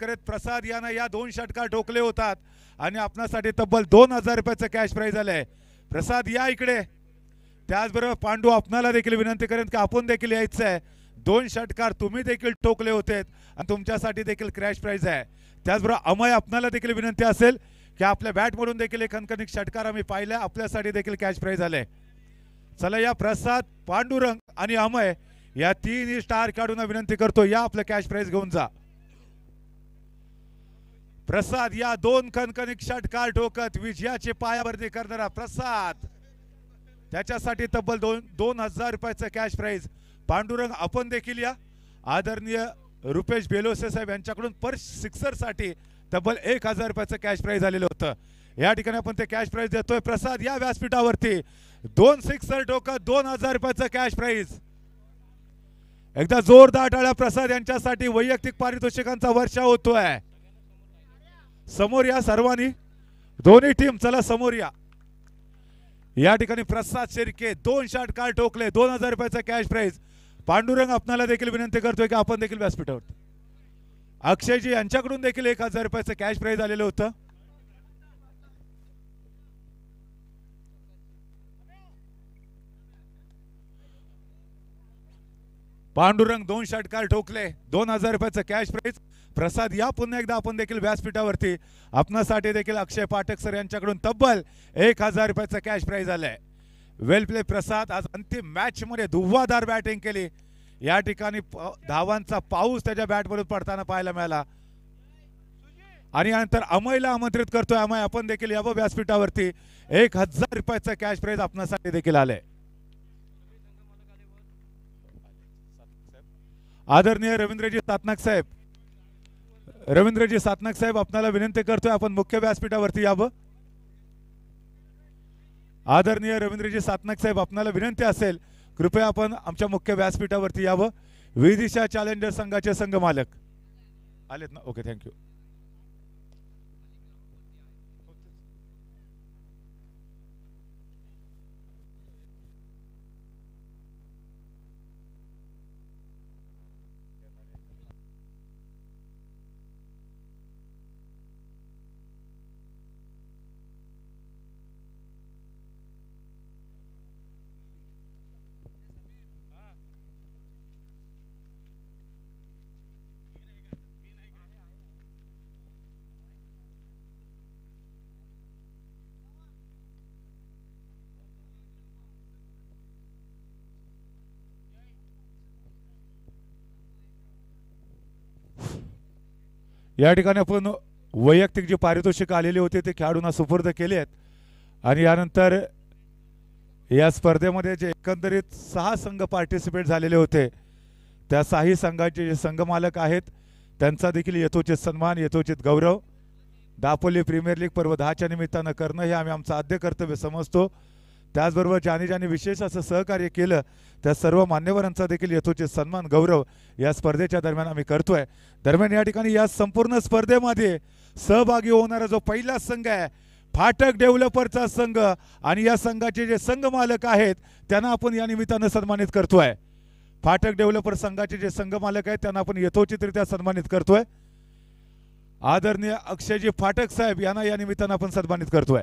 करत प्रसाद यानं या 2 षटकार ठोकले होतात आणि आपणासाठी तब्बल 2000 रुपयाचं कॅश प्राइज आलंय। प्रसाद या इकडे। त्याचबरोबर पांडू आपणाला देखील विनंती करेन की आपण देखील यायचं आहे। 2 षटकार तुम्ही देखील ठोकले होते आणि तुमच्यासाठी देखील कॅश प्राइज आहे। त्याचबरोबर अमय आपणाला देखील विनंती असेल की आपल्या बॅट मधून देखील एक खणखणीत षटकार आम्ही पाहिला, आपल्यासाठी देखील कॅश प्राइज आले। चला या प्रसाद, पांडुरंग आणि अमय या 3 स्टार खेळाडूंना विनंती करतो या आपलं कॅश प्राइज घेऊन जा। प्रसाद या 2 खणखणीत षटकार ठोकत विजयाची पायाभरणी करणारा प्रसाद, त्याच्यासाठी तब्बल 2000 रुपयाचं कॅश प्राइज। पांडुरंग आपण देखील या। आदरणीय रुपेश बेलोसे साहेब यांच्याकडून पर सिक्सर साठी तब्बल 1000 रुपयाचं कॅश प्राइज आलेलं होतं। या ठिकाणी आपण ते कॅश प्राइज देतोय। प्रसाद या व्यासपीठावरती 2 सिक्सर ठोकत 2000 रुपयाचं कॅश प्राइज। एकदा जोरदार टाळ्या प्रसाद यांच्यासाठी। वैयक्तिक पारितोषिकांचा वर्षाव होतोय। समोर या सर्वांनी, दोन्ही टीम चला समोर या। या ठिकाणी प्रसाद शिर्के 2 षटकार ठोकले, 2000 रुपयाचं कॅश प्राइज। पांडुरंग आपणाला देखील विनंती करतोय की आपण देखील व्यासपीठावर। अक्षयजी यांच्याकडून देखील 1000 रुपयाचं कॅश प्राइज आलेलं होतं। पांडुरंग 2 षटकार ठोकले, 2000 रुपयाचं कॅश प्राइज। प्रसाद या पुन्हा एकदा आपण देखील व्यासपीठावरती। आपणासाठी देखील अक्षय पाठक सर यांच्याकडून तब्बल 1000 रुपयाचं कॅश प्राइज आलंय। वेल प्ले प्रसाद। आज अंतिम मॅच मध्ये धुव्वाधार बॅटिंग केली। या ठिकाणी धावांचा पाऊस त्याच्या बॅटवरून पडताना पाहायला मिळाला। आणि यानंतर अमयला आमंत्रित करतोय। अमय आपण देखील यावं व्यासपीठावरती। 1000 रुपयाचं कॅश प्राइज आपणासाठी देखील आलंय। आदरणीय रवींद्रजी सातनाक साहेब, रवींद्रजी सातनाक साहेब आपल्याला विनंती करतोय आपण मुख्य व्यासपीठावरती यावं। आदरणीय रवींद्रजी सातनाक साहेब आपल्याला विनंती असेल कृपया आपण आमच्या मुख्य व्यासपीठावरती यावं। विदिशा चॅलेंजर संघाचे संघ मालक आलेत ना? Okay, thank you. या ठिकाणी आपण वैयक्तिक जे पारितोषिक आलेले होते ते खेळाडूंना सुपूर्द केले आहेत। आणि यानंतर या स्पर्धेमध्ये जे एकंदरीत 6 संघ पार्टिसिपेट झालेले होते त्या 6ही संघाचे जे संघ मालक आहेत त्यांचा देखील यथोचित सन्मान, यथोचित गौरव दापोली प्रीमियर लीग पर्व 10च्या निमित्तानं करणं हे आम्ही आमचं आद्य कर्तव्य समजतो। त्याचबरोबर ज्याने विशेष असं सहकार्य केलं त्या सर्व मान्यवरांचा देखील यथोचित सन्मान, गौरव या स्पर्धेच्या दरम्यान आम्ही करतोय। दरम्यान या ठिकाणी या संपूर्ण स्पर्धेमध्ये सहभागी होणारा जो पहिला संघ आहे फाटक डेव्हलपरचा संघ, आणि या संघाचे जे संघ मालक आहेत त्यांना आपण या निमित्तानं सन्मानित करतोय। फाटक डेव्हलपर संघाचे जे संघ मालक आहेत त्यांना आपण यथोचितरित्या सन्मानित करतोय। आदरणीय अक्षयजी फाटक साहेब यांना या निमित्तानं आपण सन्मानित करतोय।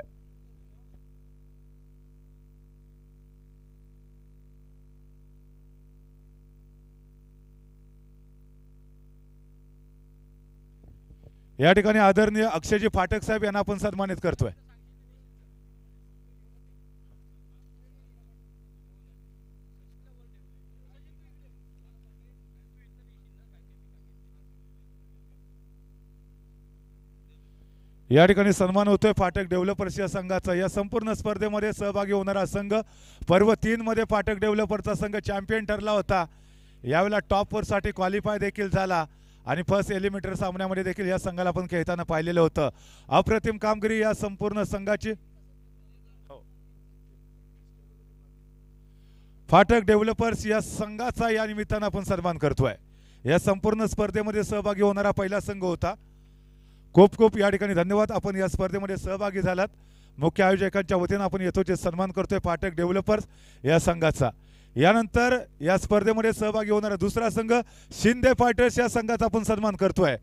या ठिकाणी आदरणीय अक्षयजी फाटक साहेब यांना आपण सन्मानित करतोय। या ठिकाणी सन्मान होतोय फाटक डेव्हलपर्स या संघाचा। या संपूर्ण स्पर्धेमध्ये सहभागी होणारा संघ पर्व 3 मध्ये फाटक डेव्हलपरचा संघ चॅम्पियन ठरला होता। यावेळेला टॉप 4 साठी क्वालिफाय देखील झाला आणि फर्स्ट एलिमिनेटर सामन्यामध्ये देखील या संघाला आपण खेळताना पाहिलेलं होतं। अप्रतिम कामगिरी या संपूर्ण संघाची। फाटक डेव्हलपर्स या संघाचा या निमित्तानं आपण सन्मान करतोय। या संपूर्ण स्पर्धेमध्ये सहभागी होणारा पहिला संघ होता। खूप खूप या ठिकाणी धन्यवाद, आपण या स्पर्धेमध्ये सहभागी झालात। मुख्य आयोजकांच्या वतीने आपण यथोचित सन्मान करतोय फाटक डेव्हलपर्स या संघाचा। यानंतर या स्पर्धेमध्ये सहभागी होणारा दुसरा संघ शिंदे फायटर्स या संघाचा आपण सन्मान करतोय।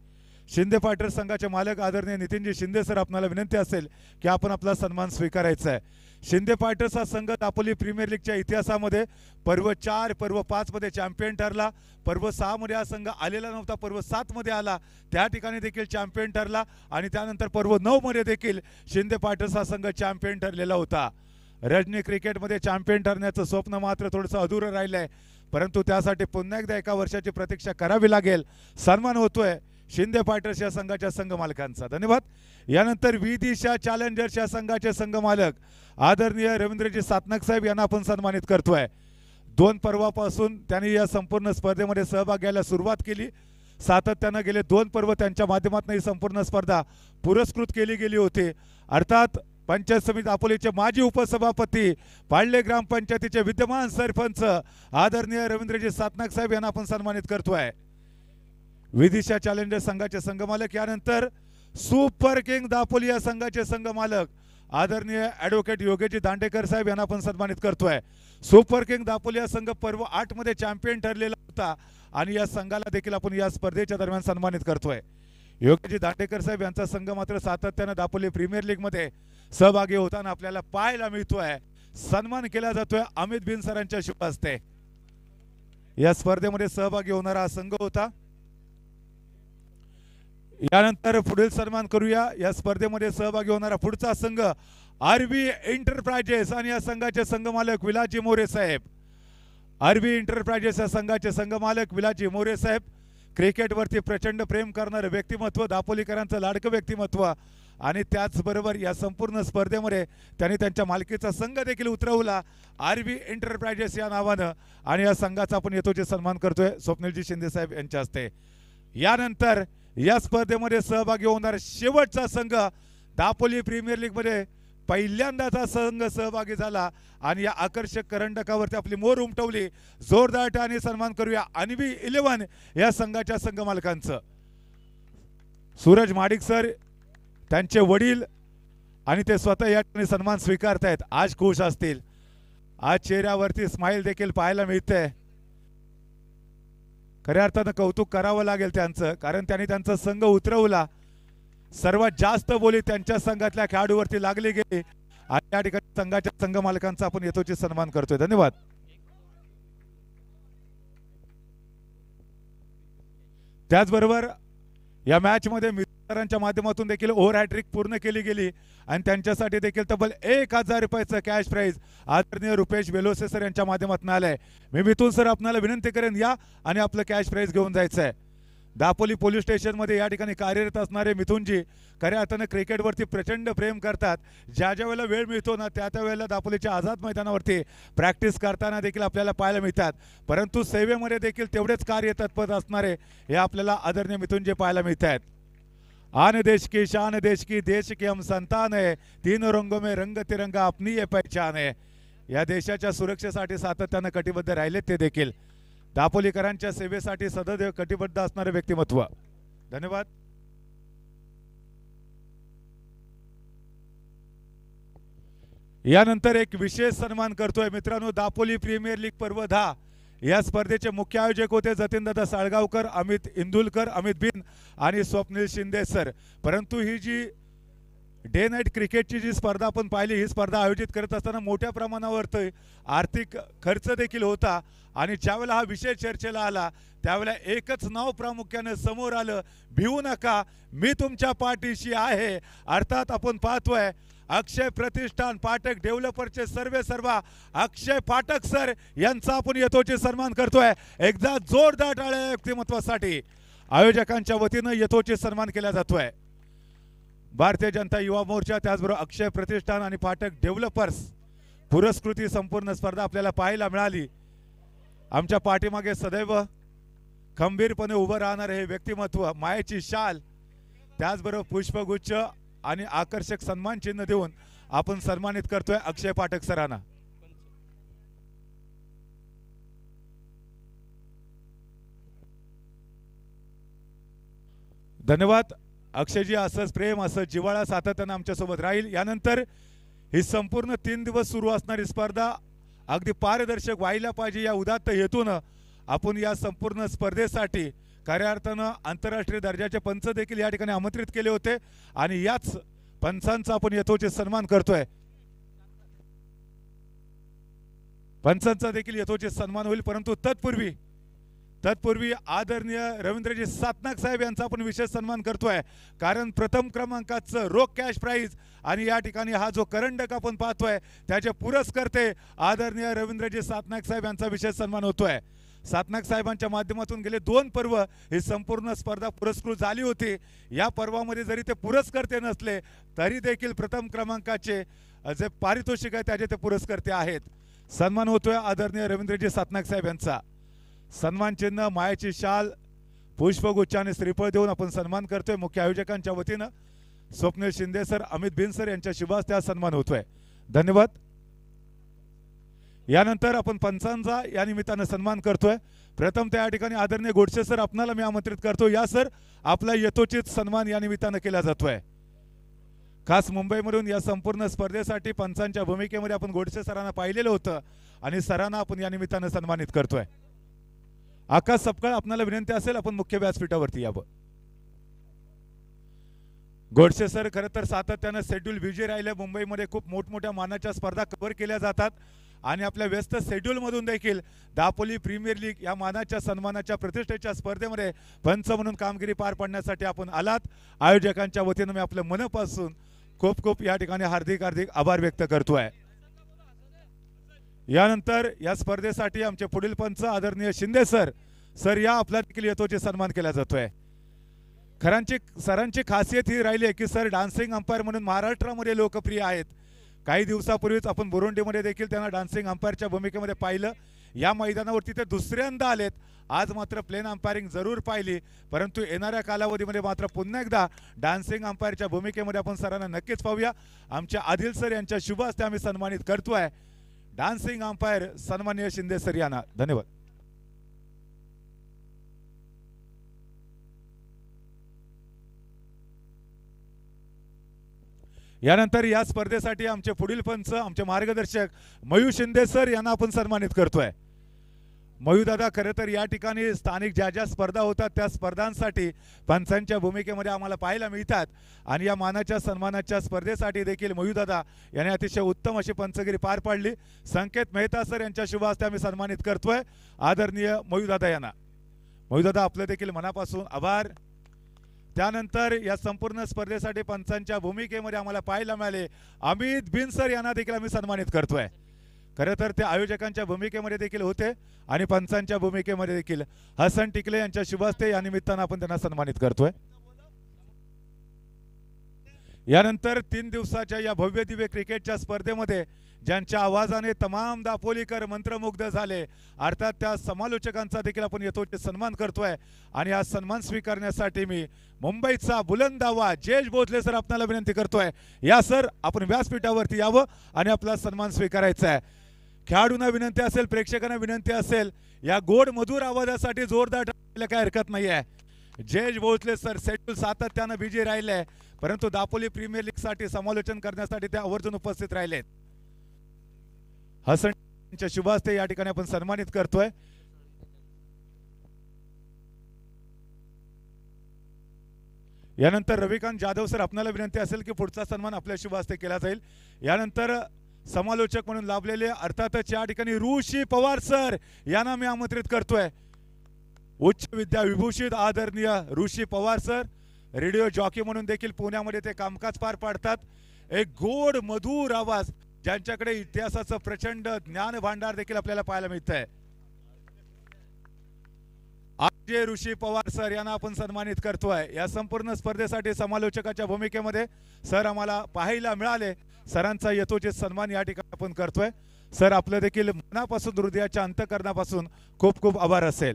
शिंदे फायटर संघाचे मालक आदरणीय नितीनजी शिंदे सर, आपल्याला विनंती असेल की आपण आपला सन्मान स्वीकारायचा आहे। शिंदे फायटर्स हा संघ दापोली प्रीमियर लीगच्या इतिहासामध्ये पर्व 4 पर्व 5 मध्ये चॅम्पियन ठरला, पर्व 6 मध्ये हा संघ आलेला नव्हता, पर्व 7 मध्ये आला, त्या ठिकाणी देखील चॅम्पियन ठरला आणि त्यानंतर पर्व 9 मध्ये देखील शिंदे फायटर्स हा संघ चॅम्पियन ठरलेला होता। रजनी क्रिकेटमध्ये चॅम्पियन ठरण्याचं स्वप्न मात्र थोडंसं अधुरं राहिलंय, परंतु त्यासाठी पुन्हा एकदा 1 वर्षाची प्रतीक्षा करावी लागेल। सन्मान होतोय शिंदे फायटर्स या संघाच्या संघ मालकांचा, धन्यवाद। यानंतर विदिशा चॅलेंजर्स या संघाचे संघ मालक आदरणीय रवींद्रजी सातनक साहेब यांना आपण सन्मानित करतोय। 2 पर्वापासून त्यांनी या संपूर्ण स्पर्धेमध्ये सहभाग घ्यायला सुरुवात केली, सातत्याने गेले 2 पर्व त्यांच्या माध्यमातून ही संपूर्ण स्पर्धा पुरस्कृत केली गेली होती। अर्थात पंचायत समिती दापोलीचे माजी उपसभापती, पाळले ग्रामपंचायतीचे विद्यमान सरपंच आदरणीय रवींद्रजी सातनक साहेब यांना आपण सन्मानित करतोय। विदिशा चॅलेंजर संघाचे संघ मालक, यानंतर सुपर किंग दापोली या संघाचे संघ मालक आदरणीय ॲडव्होकेट योगेशजी दांडेकर साहेब यांना आपण सन्मानित करतोय। सुपर किंग दापोली या संघ पर्व 8 मध्ये चॅम्पियन ठरलेला होता आणि या संघाला देखील आपण या स्पर्धेच्या दरम्यान सन्मानित करतोय। योगेशजी दांडेकर साहेब यांचा संघ मात्र सातत्याने दापोली प्रीमियर लीग मध्ये सहभागी होताना आपल्याला पाहायला मिळतोय। सन्मान केला जातोय अमित बिन सरांच्या शुभ हस्ते। या स्पर्धेमध्ये सहभागी होणारा हा संघ होता। यानंतर पुढील सन्मान करूया। या स्पर्धेमध्ये सहभागी होणारा पुढचा संघ आरबी एंटरप्राइजेस आणि या संघाचे संघ मालक विलासजी मोरे साहेब। आरबी एंटरप्राइजेस या संघाचे संघ मालक विलासजी मोरे साहेब, क्रिकेटवरती प्रचंड प्रेम करणारे व्यक्तिमत्व, दापोलीकरांचं लाडकं व्यक्तिमत्व आणि त्याचबरोबर या संपूर्ण स्पर्धेमध्ये त्यांनी त्यांच्या मालकीचा संघ देखील उतरवला आरबी एंटरप्राइजेस या नावानं आणि या संघाचा आपण येतोचे सन्मान करतोय स्वप्नीलजी शिंदे साहेब यांच्या हस्ते। यानंतर या स्पर्धेमध्ये सहभागी होणारा शेवटचा संघ दापोली प्रीमियर लीग मध्ये पहिल्यांदाचा संघ सहभागी झाला आणि या आकर्षक करंडकावरती आपली मोर उमटवली। जोरदार टाळ्यांनी सन्मान करूया अन्वी 11 या संघाच्या संघ मालकांचं। सूरज माडिक सर, त्यांचे वडील आणि ते स्वतः या ठिकाणी सन्मान स्वीकारतायत। आज खुश असतील, आज चेहऱ्यावरती स्माइल देखील पाहायला मिळते। खऱ्या अर्थानं कौतुक करावं लागेल त्यांचं, कारण त्यांनी त्यांचा संघ उतरवला। सर्वात जास्त बोली त्यांच्या संघातल्या खेळाडूवरती लागली गेली आणि या ठिकाणी संघाच्या संघ मालकांचा आपण येतोची सन्मान करतोय, धन्यवाद। त्याचबरोबर या मॅच मध्ये मित्रांच्या माध्यमातून देखील ओव्हर हॅट्रिक पूर्ण केली गेली आणि त्यांच्यासाठी देखील तब्बल 1000 रुपयाचं कॅश प्राइज आदरणीय रुपेश वेलोसे सर यांच्या माध्यमातून आलंय। मी मिथुन सर आपल्याला विनंती करेन या आणि आपलं कॅश प्राइज घेऊन जायचं आहे। दापोली पोलीस स्टेशन मध्ये या ठिकाणी कार्यरत असणारे मिथुनजी खऱ्या अर्थाने क्रिकेटवरती प्रचंड प्रेम करतात। ज्या ज्या वेळेला वेळ मिळतो ना त्या त्या वेळेला दापोलीच्या आझाद मैदानावरती प्रॅक्टिस करताना देखील आपल्याला पाहायला मिळतात, परंतु सेवेमध्ये देखील तेवढेच कार्य तत्पर असणारे हे आपल्याला आदरणीय मिथुनजी पाहायला मिळतात। आन देश की शान देश की देश की हम संतान है, तीनों रंगों में रंग तिरंगा अपनी ये पहचान है। या देशाच्या सुरक्षेसाठी सातत्याने कटिबद्ध राहिले ते देखील दापोलीकरांच्या सेवेसाठी सदैव कटिबद्ध असणारे व्यक्तिमत्व, धन्यवाद। यानंतर एक विशेष सन्मान करतोय मित्रांनो। दापोली प्रीमियर लीग पर्व 10 या स्पर्धेचे मुख्य आयोजक होते जतीनदादा साळगावकर, अमित इंदुलकर, अमित बिन आणि स्वप्नील शिंदे सर। परंतु ही जी डे नाईट क्रिकेटची जी स्पर्धा आपण पाहिली, ही स्पर्धा आयोजित करत असताना मोठ्या प्रमाणावर आर्थिक खर्च देखील होता आणि ज्यावेळेला हा विषय चर्चेला आला त्यावेळेला एकच नाव प्रामुख्याने समोर आलं, भिवू नका मी तुमच्या पाठीशी आहे। अर्थात आपण पाहतोय अक्षय प्रतिष्ठान पाठक डेव्हलपरचे सर्व अक्षय पाठक सर यांचा आपण यथोचित सन्मान करतोय। एकदा जोरदार टाळ्या व्यक्तिमत्वासाठी आयोजकांच्या वतीनं यथोचित सन्मान केला जातोय। भारतीय जनता युवा मोर्चा त्याचबरोबर अक्षय प्रतिष्ठान आणि पाठक डेव्हलपर्स पुरस्कृती संपूर्ण स्पर्धा आपल्याला पाहायला मिळाली। आमच्या पाठीमागे सदैव खंबीरपणे उभं राहणार हे व्यक्तिमत्व, मायेची शाल त्याचबरोबर पुष्पगुच्छ आणि आकर्षक सन्मान चिन्ह देऊन आपण सन्मानित करतोय अक्षय पाठक सरांना। धन्यवाद अक्षयजी, असंच प्रेम असं जिव्हाळा सातत्याने आमच्या सोबत राहील। यानंतर ही संपूर्ण 3 दिवस सुरू असणारी स्पर्धा अगदी पारदर्शक व्हायला पाहिजे या उदात्त हेतून आपण या संपूर्ण स्पर्धेसाठी खऱ्या अर्थानं आंतरराष्ट्रीय दर्जाचे पंच देखील या ठिकाणी आमंत्रित केले होते आणि याच पंचांचा आपण यथोचित सन्मान करतोय। पंचांचा देखील यथोचित सन्मान होईल, परंतु तत्पूर्वी आदरणीय रवींद्रजी सातनाक साहेब यांचा आपण विशेष सन्मान करतोय, कारण प्रथम क्रमांकाचं रोख कॅश प्राइज आणि या ठिकाणी हा जो करंडक आपण पाहतोय त्याचे पुरस्कर्ते आदरणीय रवींद्रजी सातनाक साहेब यांचा विशेष सन्मान होतोय। सातनाक साहेबांच्या माध्यमातून गेले 2 पर्व ही संपूर्ण स्पर्धा पुरस्कृत झाली होती। या पर्वामध्ये जरी ते पुरस्कर्ते नसले तरी देखील प्रथम क्रमांकाचे जे पारितोषिक आहे त्याचे ते पुरस्कर्ते आहेत। सन्मान होतोय आदरणीय रवींद्रजी सातनाक साहेब यांचा। सन्मान चिन्ह, मायाची शाल, पुष्पगुच्छ आणि श्रीफळ देऊन आपण सन्मान करतोय। मुख्य आयोजकांच्या वतीनं स्वप्नील शिंदे सर, अमित बिन सर यांच्या शुभ हस्ते सन्मान होतोय। धन्यवाद। यानंतर आपण पंचांचा या निमित्तानं सन्मान करतोय। प्रथम त्या ठिकाणी आदरणीय गोडसे सर आपणाला मी आमंत्रित करतो। या सर, आपला यथोचित सन्मान या निमित्तानं केला जातोय। खास मुंबईमधून या संपूर्ण स्पर्धेसाठी पंचांच्या भूमिकेमध्ये आपण गोडसे सरांना पाहिलेलं होतं आणि सरांना आपण या निमित्तानं सन्मानित करतोय। आकाश सपकाळ, आपणाला विनंती असेल आपण मुख्य व्यासपीठावरती यावं। गोडसे सर खरं तर सातत्यानं शेड्यूल बिझी राहिले। मुंबईमध्ये खूप मोठमोठ्या मानाच्या स्पर्धा कव्हर केल्या जातात आणि आपल्या व्यस्त शेड्यूलमधून देखील दापोली प्रीमियर लीग या मानाच्या सन्मानाच्या प्रतिष्ठेच्या स्पर्धेमध्ये पंच म्हणून कामगिरी पार पाडण्यासाठी आपण आलात। आयोजकांच्या वतीनं मी आपल्या मनापासून खूप या ठिकाणी हार्दिक आभार व्यक्त करतोय। यानंतर या स्पर्धेसाठी आमचे पुढील पंच आदरणीय शिंदे सर या आपला देखील यथोचित सन्मान केला जातोय। सरांची खासियत ही राहिली आहे की सर डान्सिंग अंपायर म्हणून महाराष्ट्रामध्ये लोकप्रिय आहेत। काही दिवसापूर्वीच आपण बुरुंडीमध्ये देखील त्यांना डान्सिंग अंपायरच्या भूमिकेमध्ये पाहिलं। या मैदानावरती ते दुसऱ्यांदा आलेत। आज मात्र प्लेन अंपायरिंग जरूर पाहिली, परंतु येणाऱ्या कालावधीमध्ये मात्र पुन्हा एकदा डान्सिंग अंपायरच्या भूमिकेमध्ये आपण सरांना नक्कीच पाहूया। आमच्या आदिल सर यांच्या शुभ हस्ते आम्ही सन्मानित करतोय डान्सिंग अंपायर सन्माननीय शिंदे सर यांना। धन्यवाद। यानंतर या स्पर्धेसाठी आमचे पुढील पंच आमचे मार्गदर्शक मयू शिंदे सर यांना आपण सन्मानित करतोय। मयू दादा खरं तर या ठिकाणी स्थानिक ज्या स्पर्धा होतात त्या स्पर्धांसाठी पंचांच्या भूमिकेमध्ये आम्हाला पाहायला मिळतात आणि या मानाच्या सन्मानाच्या स्पर्धेसाठी देखील मयू दादा यांनी अतिशय उत्तम अशी पंचगिरी पार पाडली। संकेत मेहता सर यांच्या शुभ हस्ते आम्ही सन्मानित करतोय आदरणीय मयू दादा यांना। मयू दादा आपले देखील मनापासून आभार। त्यानंतर या संपूर्ण स्पर्धेसाठी पंचांच्या भूमिकेमध्ये आम्हाला पाहायला मिळाले अमित बिन सर यांना देखील आम्ही सन्मानित करतोय। खरं तर ते आयोजकांच्या भूमिकेमध्ये देखील होते आणि पंचांच्या भूमिकेमध्ये देखील हसन टिकले यांच्या शुभ हस्ते या निमित्तानं आपण त्यांना सन्मानित करतोय। यानंतर 3 दिवसाच्या या भव्य दिव्य क्रिकेटच्या स्पर्धेमध्ये ज्यांच्या आवाजाने तमाम दापोलीकर मंत्रमुग्ध झाले, अर्थात त्या समालोचकांचा देखील आपण यथोचित सन्मान करतोय आणि हा सन्मान स्वीकारण्यासाठी मी मुंबईचा बुलंद आवाज जयेश भोसले सर आपल्याला विनंती करतोय। या सर, आपण व्यासपीठावरती यावं आणि आपला सन्मान स्वीकारायचा आहे। खेळाडूंना विनंती असेल, प्रेक्षकांना विनंती असेल, या गोड मधुर आवाजासाठी जोरदार टाळ्या काय हरकत नाही आहे। जयेश भोसले सर शेड्यूल सातत्यानं बिझी राहिले, परंतु दापोली प्रीमियर लीग साठी समालोचन करण्यासाठी ते आवर्जून उपस्थित राहिलेत। हसनच्या शुभ हस्ते या ठिकाणी आपण सन्मानित करतोय। यानंतर रविकांत जाधव सर आपल्याला विनंती असेल की पुढचा सन्मान आपल्या शुभ हस्ते केला जाईल। यानंतर समालोचक म्हणून लाभलेले अर्थातच या ठिकाणी ऋषी पवार सर यांना मी आमंत्रित करतोय। उच्च विद्या विभूषित आदरणीय ऋषी पवार सर रेडिओ जॉकी म्हणून देखील पुण्यामध्ये ते कामकाज पार पाडतात। एक गोड मधुर आवाज, ज्यांच्याकडे इतिहासाचं प्रचंड ज्ञान भांडार देखील आपल्याला पाहायला मिळतंय। आजचे ऋषी पवार सर यांना आपण सन्मानित करतोय। या संपूर्ण स्पर्धेसाठी समालोचकाच्या भूमिकेमध्ये सर आम्हाला पाहायला मिळाले। सरांचा यथोचित सन्मान या ठिकाणी आपण करतोय। सर, आपलं देखील मनापासून हृदयाच्या अंतःकरणापासून खूप आभार असेल।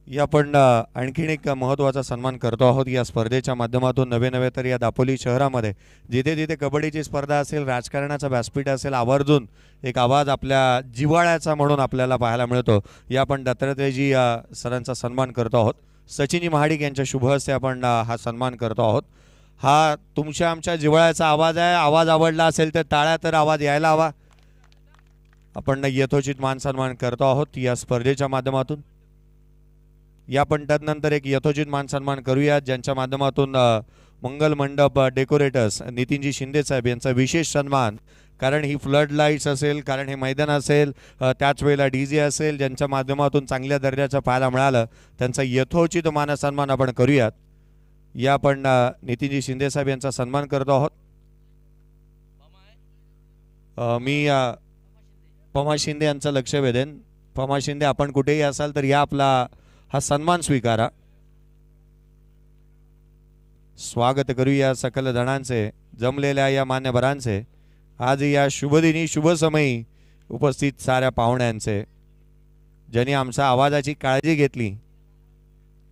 आपण आणखीन एक महत्त्वाचा सन्मान करतो आहोत या स्पर्धेच्या माध्यमातून। नवे तर या दापोली शहरामध्ये जिथे जिथे कबड्डीची स्पर्धा असेल, राजकारणाचा व्यासपीठ असेल, आवर्जून एक आवाज आपल्या जिव्हाळ्याचा म्हणून आपल्याला पाहायला मिळतो। या आपण दत्तात्रयजी सरांचा सन्मान करतो आहोत। सचिनी महाडिक यांच्या शुभ हस्ते आपण हा सन्मान करतो आहोत। हा तुमच्या आमच्या जिव्हाळ्याचा आवाज आहे। आवाज आवडला असेल तर टाळ्या, तर आवाज यायला हवा। आपण यथोचित मान सन्मान करतो आहोत या स्पर्धेच्या माध्यमातून। या पण तदनंतर एक यथोचित मान सन्मान करूया, ज्यांच्या माध्यमातून मंगल मंडप डेकोरेटर्स नितीनजी शिंदे साहेब यांचा विशेष सन्मान, कारण ही फ्लड लाईट्स असेल, कारण हे मैदान असेल, त्याच वेळेला DJ असेल, ज्यांच्या माध्यमातून चांगल्या दर्जाचं पाहायला मिळालं, त्यांचा यथोचित मान सन्मान आपण करूयात. या आपण नितीनजी शिंदे साहेब यांचा सन्मान करतो आहोत. मी पमा शिंदे यांचं लक्ष वेधेन. पमा शिंदे, आपण कुठेही असाल तर या आपला हा सन्मान स्वीकारा. स्वागत करूया सकल जणांचे, जमलेल्या या मान्यवरांचे, आज या शुभदिनी शुभ समयी उपस्थित साऱ्या पाहुण्यांचे, ज्यांनी आमच्या आवाजाची काळजी घेतली,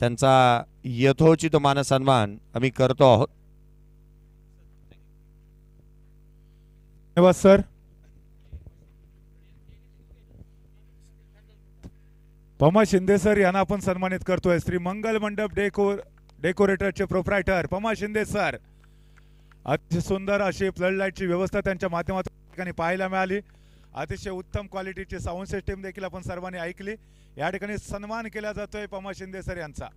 त्यांचा यथोचित मान सन्मान आम्ही करतो आहोत. धन्यवाद सर. पमा शिंदे सर यांना आपण सन्मानित करतोय. श्री मंगल मंडप डेकोरेटरचे प्रोप्रायटर पमा शिंदे सर. अतिशय सुंदर अशी फ्लड लाईटची व्यवस्था त्यांच्या माध्यमातून ठिकाणी पाहायला मिळाली. अतिशय उत्तम क्वालिटीची साऊंड सिस्टीम देखील आपण सर्वांनी ऐकली. या ठिकाणी सन्मान केला जातोय पमा शिंदे सर यांचा.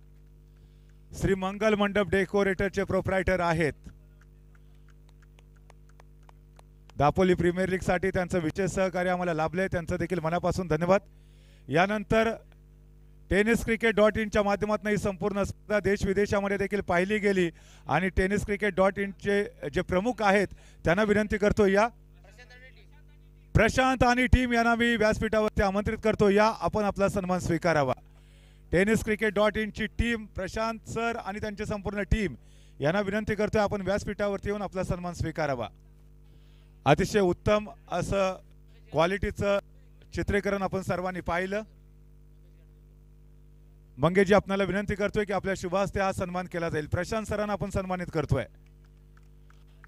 श्री मंगल मंडप डेकोरेटरचे प्रोप्रायटर आहेत. दापोली प्रीमियर लीग साठी त्यांचं विशेष सहकार्य आम्हाला लाभले, त्यांचं देखील मनापासून धन्यवाद. यानंतर tenniscricket.in च्या माध्यमातून ही संपूर्ण स्पर्धा देश विदेशामध्ये देखील पाहिली गेली आणि tenniscricket.in चे जे प्रमुख आहेत त्यांना विनंती करतो, या प्रशांत आणि टीम यांना मी व्यासपीठावरती आमंत्रित करतो, या आपण आपला सन्मान स्वीकारावा. tenniscricket.in ची टीम, प्रशांत सर आणि त्यांची संपूर्ण टीम यांना विनंती करतोय, आपण व्यासपीठावरती येऊन आपला सन्मान स्वीकारावा. अतिशय उत्तम असं क्वालिटीचं चित्रीकरण आपण सर्वांनी पाहिलं. मंगेशजी, आपल्याला विनंती करतोय की आपल्या शुभ हस्ते हा सन्मान केला जाईल. प्रशांत सरांना आपण सन्मानित करतोय.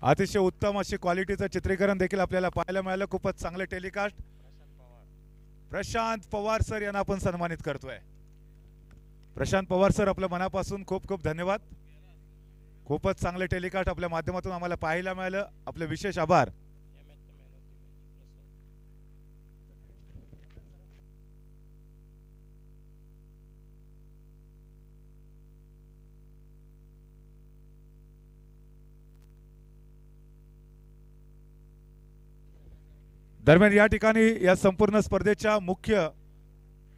अतिशय उत्तम अशी क्वालिटीचं चित्रीकरण देखील आपल्याला पाहायला मिळालं. खूपच चांगले टेलिकास्ट. प्रशांत पवार सर यांना आपण सन्मानित करतोय. प्रशांत पवार सर, आपल्या मनापासून खूप खूप धन्यवाद. खूपच चांगले टेलिकास्ट आपल्या माध्यमातून आम्हाला पाहायला मिळालं. आपले विशेष आभार. दरम्यान या ठिकाणी या संपूर्ण स्पर्धेच्या मुख्य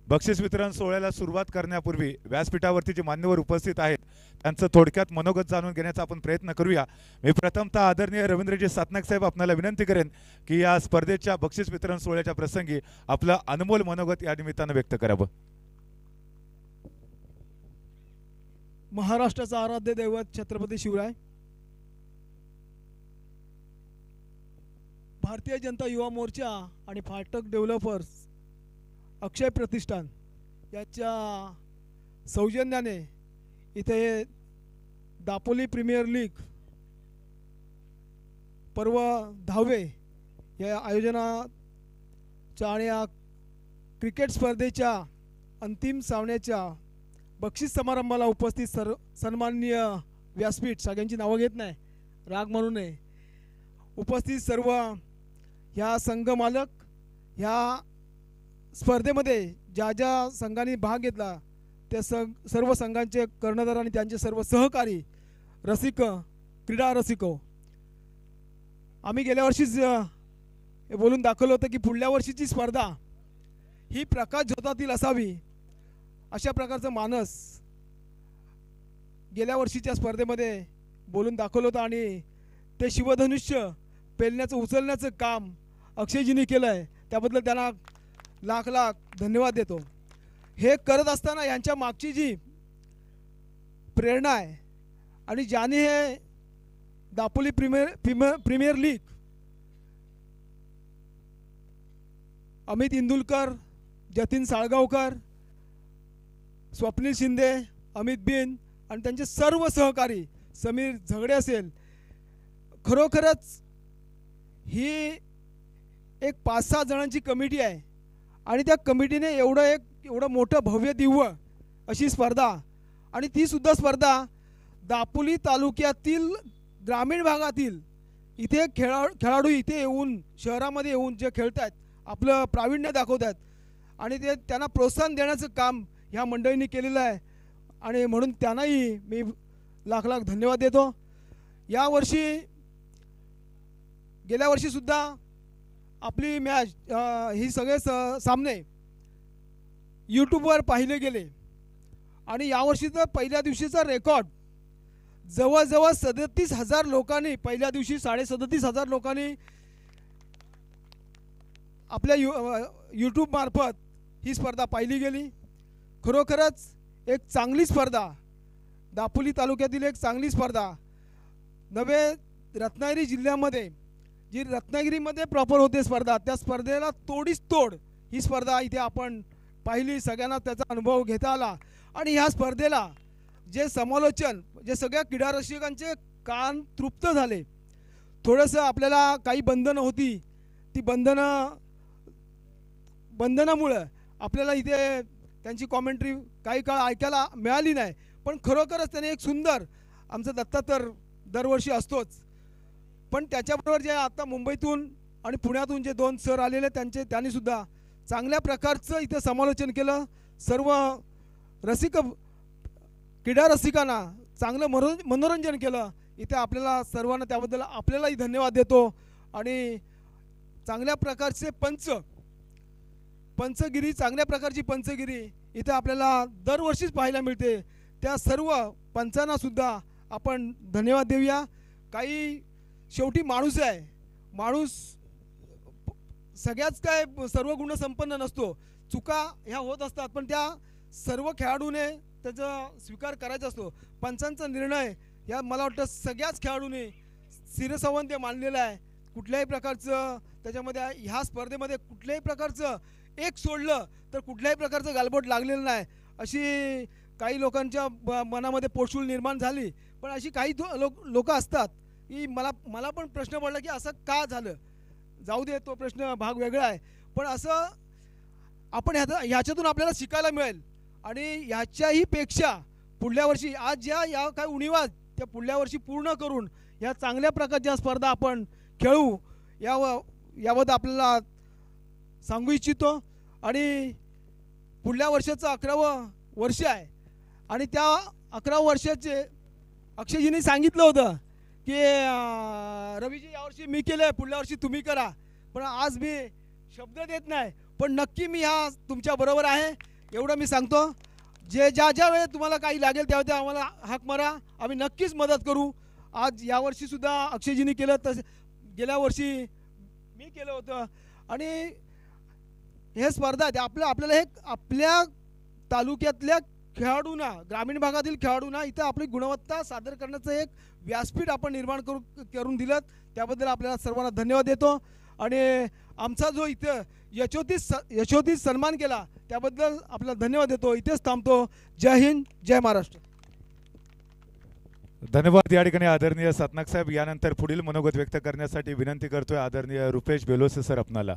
बक्षीस वितरण सोहळ्याला सुरुवात करण्यापूर्वी व्यासपीठावरती जे मान्यवर उपस्थित आहेत त्यांचं थोडक्यात मनोगत जाणून घेण्याचा आपण प्रयत्न करूया. मी प्रथमतः आदरणीय रवींद्रजी सातनाक साहेब आपल्याला विनंती करेन की या स्पर्धेच्या बक्षीस वितरण सोहळ्याच्या प्रसंगी आपलं अनमोल मनोगत या निमित्तानं व्यक्त करावं. महाराष्ट्राचा आराध्य दैवत छत्रपती शिवराय, भारतीय जनता युवा मोर्चा आणि फाटक डेव्हलपर्स अक्षय प्रतिष्ठान याच्या सौजन्याने इथे दापोली प्रीमियर लीग पर्व 10वे या आयोजनाच्या आणि या क्रिकेट स्पर्धेच्या अंतिम सामन्याच्या बक्षीस समारंभाला उपस्थित सन्माननीय व्यासपीठ, सगळ्यांची नावं घेत नाही राग म्हणू नये, उपस्थित सर्व ह्या संघ मालक, ह्या स्पर्धेमध्ये ज्या ज्या संघांनी भाग घेतला त्या सर्व संघांचे कर्णधार आणि त्यांचे सर्व सहकारी, रसिक, क्रीडा रसिको, आम्ही गेल्या वर्षीच बोलून दाखवलं होतं की पुढल्या वर्षीची स्पर्धा ही प्रकाश झोतातील असावी, अशा प्रकारचं मानस गेल्या वर्षीच्या स्पर्धेमध्ये बोलून दाखवलं होतं आणि ते शिवधनुष्य पेलण्याचं उचलण्याचं काम अक्षयजींनी केलं आहे. त्याबद्दल त्यांना लाख लाख धन्यवाद देतो. हे करत असताना यांच्या मागची जी प्रेरणा आहे आणि ज्याने हे दापोली प्रीमियर लीग, अमित इंदुलकर, जतीन साळगावकर, स्वप्नील शिंदे, अमित बिन आणि त्यांचे सर्व सहकारी, समीर झगडे असेल, खरोखरच ही एक 5-6 जणांची कमिटी आहे आणि त्या कमिटीने एवढं मोठं भव्य दिव्य अशी स्पर्धा, आणि ती सुद्धा स्पर्धा दापोली तालुक्यातील ग्रामीण भागातील इथे खेळाडू इथे येऊन शहरामध्ये येऊन जे खेळतात, आपलं प्रावीण्य दाखवतात आणि ते त्यांना प्रोत्साहन देण्याचं काम ह्या मंडळींनी केलेलं आहे. आणि म्हणून त्यांनाही मी लाख लाख धन्यवाद देतो. यावर्षी गेल्या वर्षीसुद्धा आपली मॅच ही सगळे सामने यूट्यूबवर पाहिले गेले आणि यावर्षी तर पहिल्या दिवशीचा रेकॉर्ड जवळजवळ 37,000 लोकांनी, पहिल्या दिवशी 37,500 लोकांनी आपल्या यूट्यूबमार्फत ही स्पर्धा पाहिली गेली. खरोखरच एक चांगली स्पर्धा, दापोली तालुक्यातील एक चांगली स्पर्धा. नवे रत्नागिरी जिल्ह्यामध्ये, जी रत्नागिरीमध्ये प्रॉपर होते स्पर्धा, त्या स्पर्धेला तोडीस तोड ही स्पर्धा इथे आपण पाहिली. सगळ्यांना त्याचा अनुभव घेता आला आणि ह्या स्पर्धेला जे समालोचन, जे सगळ्या क्रीडा रसिकांचे कान तृप्त झाले. थोडंसं आपल्याला काही बंधनं होती, ती बंधनामुळं आपल्याला इथे त्यांची कॉमेंट्री काही काळ ऐकायला मिळाली नाही. पण खरोखरच त्याने एक सुंदर, आमचा दत्ता तर दरवर्षी असतोच, पण त्याच्याबरोबर जे आता मुंबईतून आणि पुण्यातून जे 2 सर आलेले त्यांनीसुद्धा चांगल्या प्रकारचं इथं समालोचन केलं. सर्व क्रीडा रसिकांना चांगलं मनोरंजन केलं. इथे आपल्याला सर्वांना त्याबद्दल आपल्यालाही धन्यवाद देतो. आणि चांगल्या प्रकारचे पंचगिरी, चांगल्या प्रकारची पंचगिरी इथे आपल्याला दरवर्षीच पाहायला मिळते. त्या सर्व पंचांनासुद्धा आपण धन्यवाद देऊया. काही शेवटी माणूस आहे, माणूस सगळ्याच काय सर्व गुणसंपन्न नसतो, चुका ह्या होत असतात, पण त्या सर्व खेळाडूने त्याचा स्वीकार करायचा असतो. पंचांचा निर्णय या मला वाटतं सगळ्याच खेळाडूंनी शिरसंवाद मानलेला आहे. कुठल्याही प्रकारचं त्याच्यामध्ये ह्या स्पर्धेमध्ये कुठल्याही प्रकारचं एक सोडलं तर कुठल्याही प्रकारचं गालबोट लागलेलं नाही, अशी काही लोकांच्या मनामध्ये पोटशूळ निर्माण झाली. पण अशी काही लोक असतात की मला पण प्रश्न पडला की असं का झालं. जाऊ दे, तो प्रश्न भाग वेगळा आहे. पण असं आपण ह्याच्यातून आपल्याला शिकायला मिळेल आणि ह्याच्याही पेक्षा पुढल्या वर्षी आज या काय उणिवा त्या पुढल्या वर्षी पूर्ण करून या चांगल्या प्रकारच्या स्पर्धा आपण खेळू याबद्दल आपल्याला सांगू इच्छितो. आणि पुढल्या वर्षाचं 11वं वर्ष आहे आणि त्या 11व्या वर्षाचे अक्षयजींनी सांगितलं होतं की रवीजी यावर्षी मी केलं, पुढल्या वर्षी तुम्ही करा. पण आज मी शब्द देत नाही, पण नक्की मी तुमच्याबरोबर आहे एवढं मी सांगतो. ज्या वेळेस तुम्हाला काही लागेल त्यावेळेस आम्हाला हाक मारा, आम्ही नक्कीच मदत करू. आज यावर्षीसुद्धा अक्षयजींनी केलं, तसं गेल्या वर्षी मी केलं होतं. आणि हे स्पर्धा आपल्याला हे आपल्या तालुक्यातल्या खेळाडूंना, ग्रामीण भागातील खेळाडूंना इथं आपली गुणवत्ता सादर करण्याचं एक व्यासपीठ आपण निर्माण करून दिलं. त्याबद्दल आपल्याला सर्वांना धन्यवाद देतो. आणि आमचा जो इथं यशोतीत सन्मान केला त्याबद्दल आपल्याला धन्यवाद देतो. इथेच थांबतो. जय हिंद, जय महाराष्ट्र. धन्यवाद. या ठिकाणी आदरणीय सतनाक साहेब, यानंतर पुढील मनोगत व्यक्त करण्यासाठी विनंती करतोय आदरणीय रुपेश बेलोसे सर आपणाला.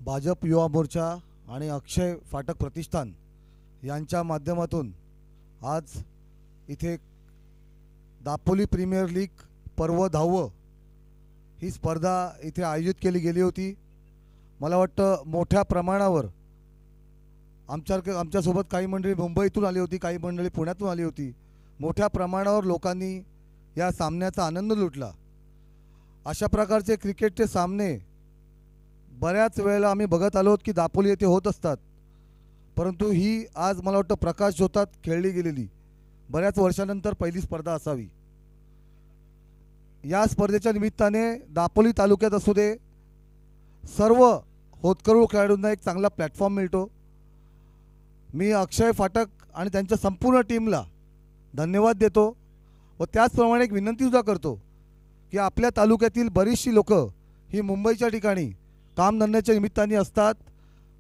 भाजप युवा मोर्चा आणि अक्षय फाटक प्रतिष्ठान यांच्या माध्यमातून आज इथे दापोली प्रीमियर लीग पर्व 10व ही स्पर्धा इथे आयोजित केली गेली होती. मला वाटतं मोठ्या प्रमाणावर आमच्यासोबत काही मंडळी मुंबईतून आली होती, काही मंडळी पुण्यातून आली होती. मोठ्या प्रमाणावर लोकांनी या सामन्याचा आनंद लुटला. अशा प्रकारचे क्रिकेटचे सामने बऱ्याच वेळेला आम्ही बघत आलो की दापोली येथे होत असतात, परंतु ही आज मला वाटतं प्रकाश झोतात खेळली गेलेली बऱ्याच वर्षानंतर पहिली स्पर्धा असावी. या स्पर्धेच्या निमित्ताने दापोली तालुक्यात असू दे, सर्व होतकरू खेळाडूंना एक चांगला प्लॅटफॉर्म मिळतो. मी अक्षय फाटक आणि त्यांच्या संपूर्ण टीमला धन्यवाद देतो व त्याचप्रमाणे एक विनंतीसुद्धा करतो की आपल्या तालुक्यातील बरीचशी लोकं ही मुंबईच्या ठिकाणी कामधंद्याच्या निमित्ताने असतात.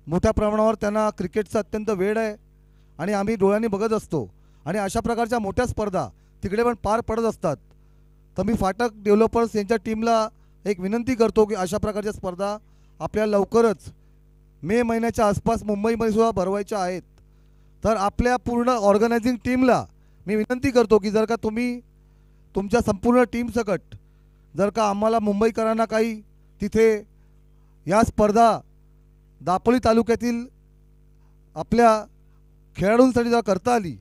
मोठ्या प्रमाणावर त्यांना क्रिकेटचा अत्यंत वेड आहे आणि आम्ही डोळ्यांनी बघत असतो आणि अशा प्रकारच्या मोठ्या स्पर्धा तिकडे पण पार पडत असतात. तर मी फाटक डेव्हलपर्स यांच्या टीमला एक विनंती करतो की अशा प्रकारच्या स्पर्धा आपल्याला लवकरच मे महिन्याच्या आसपास मुंबईमध्ये सुद्धा भरवायच्या आहेत. तर आपल्या पूर्ण ऑर्गनायझिंग टीमला मी विनंती करतो की जर का तुम्ही तुमच्या संपूर्ण टीमसकट जर का आम्हाला मुंबईकरांना काही तिथे या स्पर्धा दापोली तालुक्यातील आपल्या खेळाडूंसाठी जर करता आली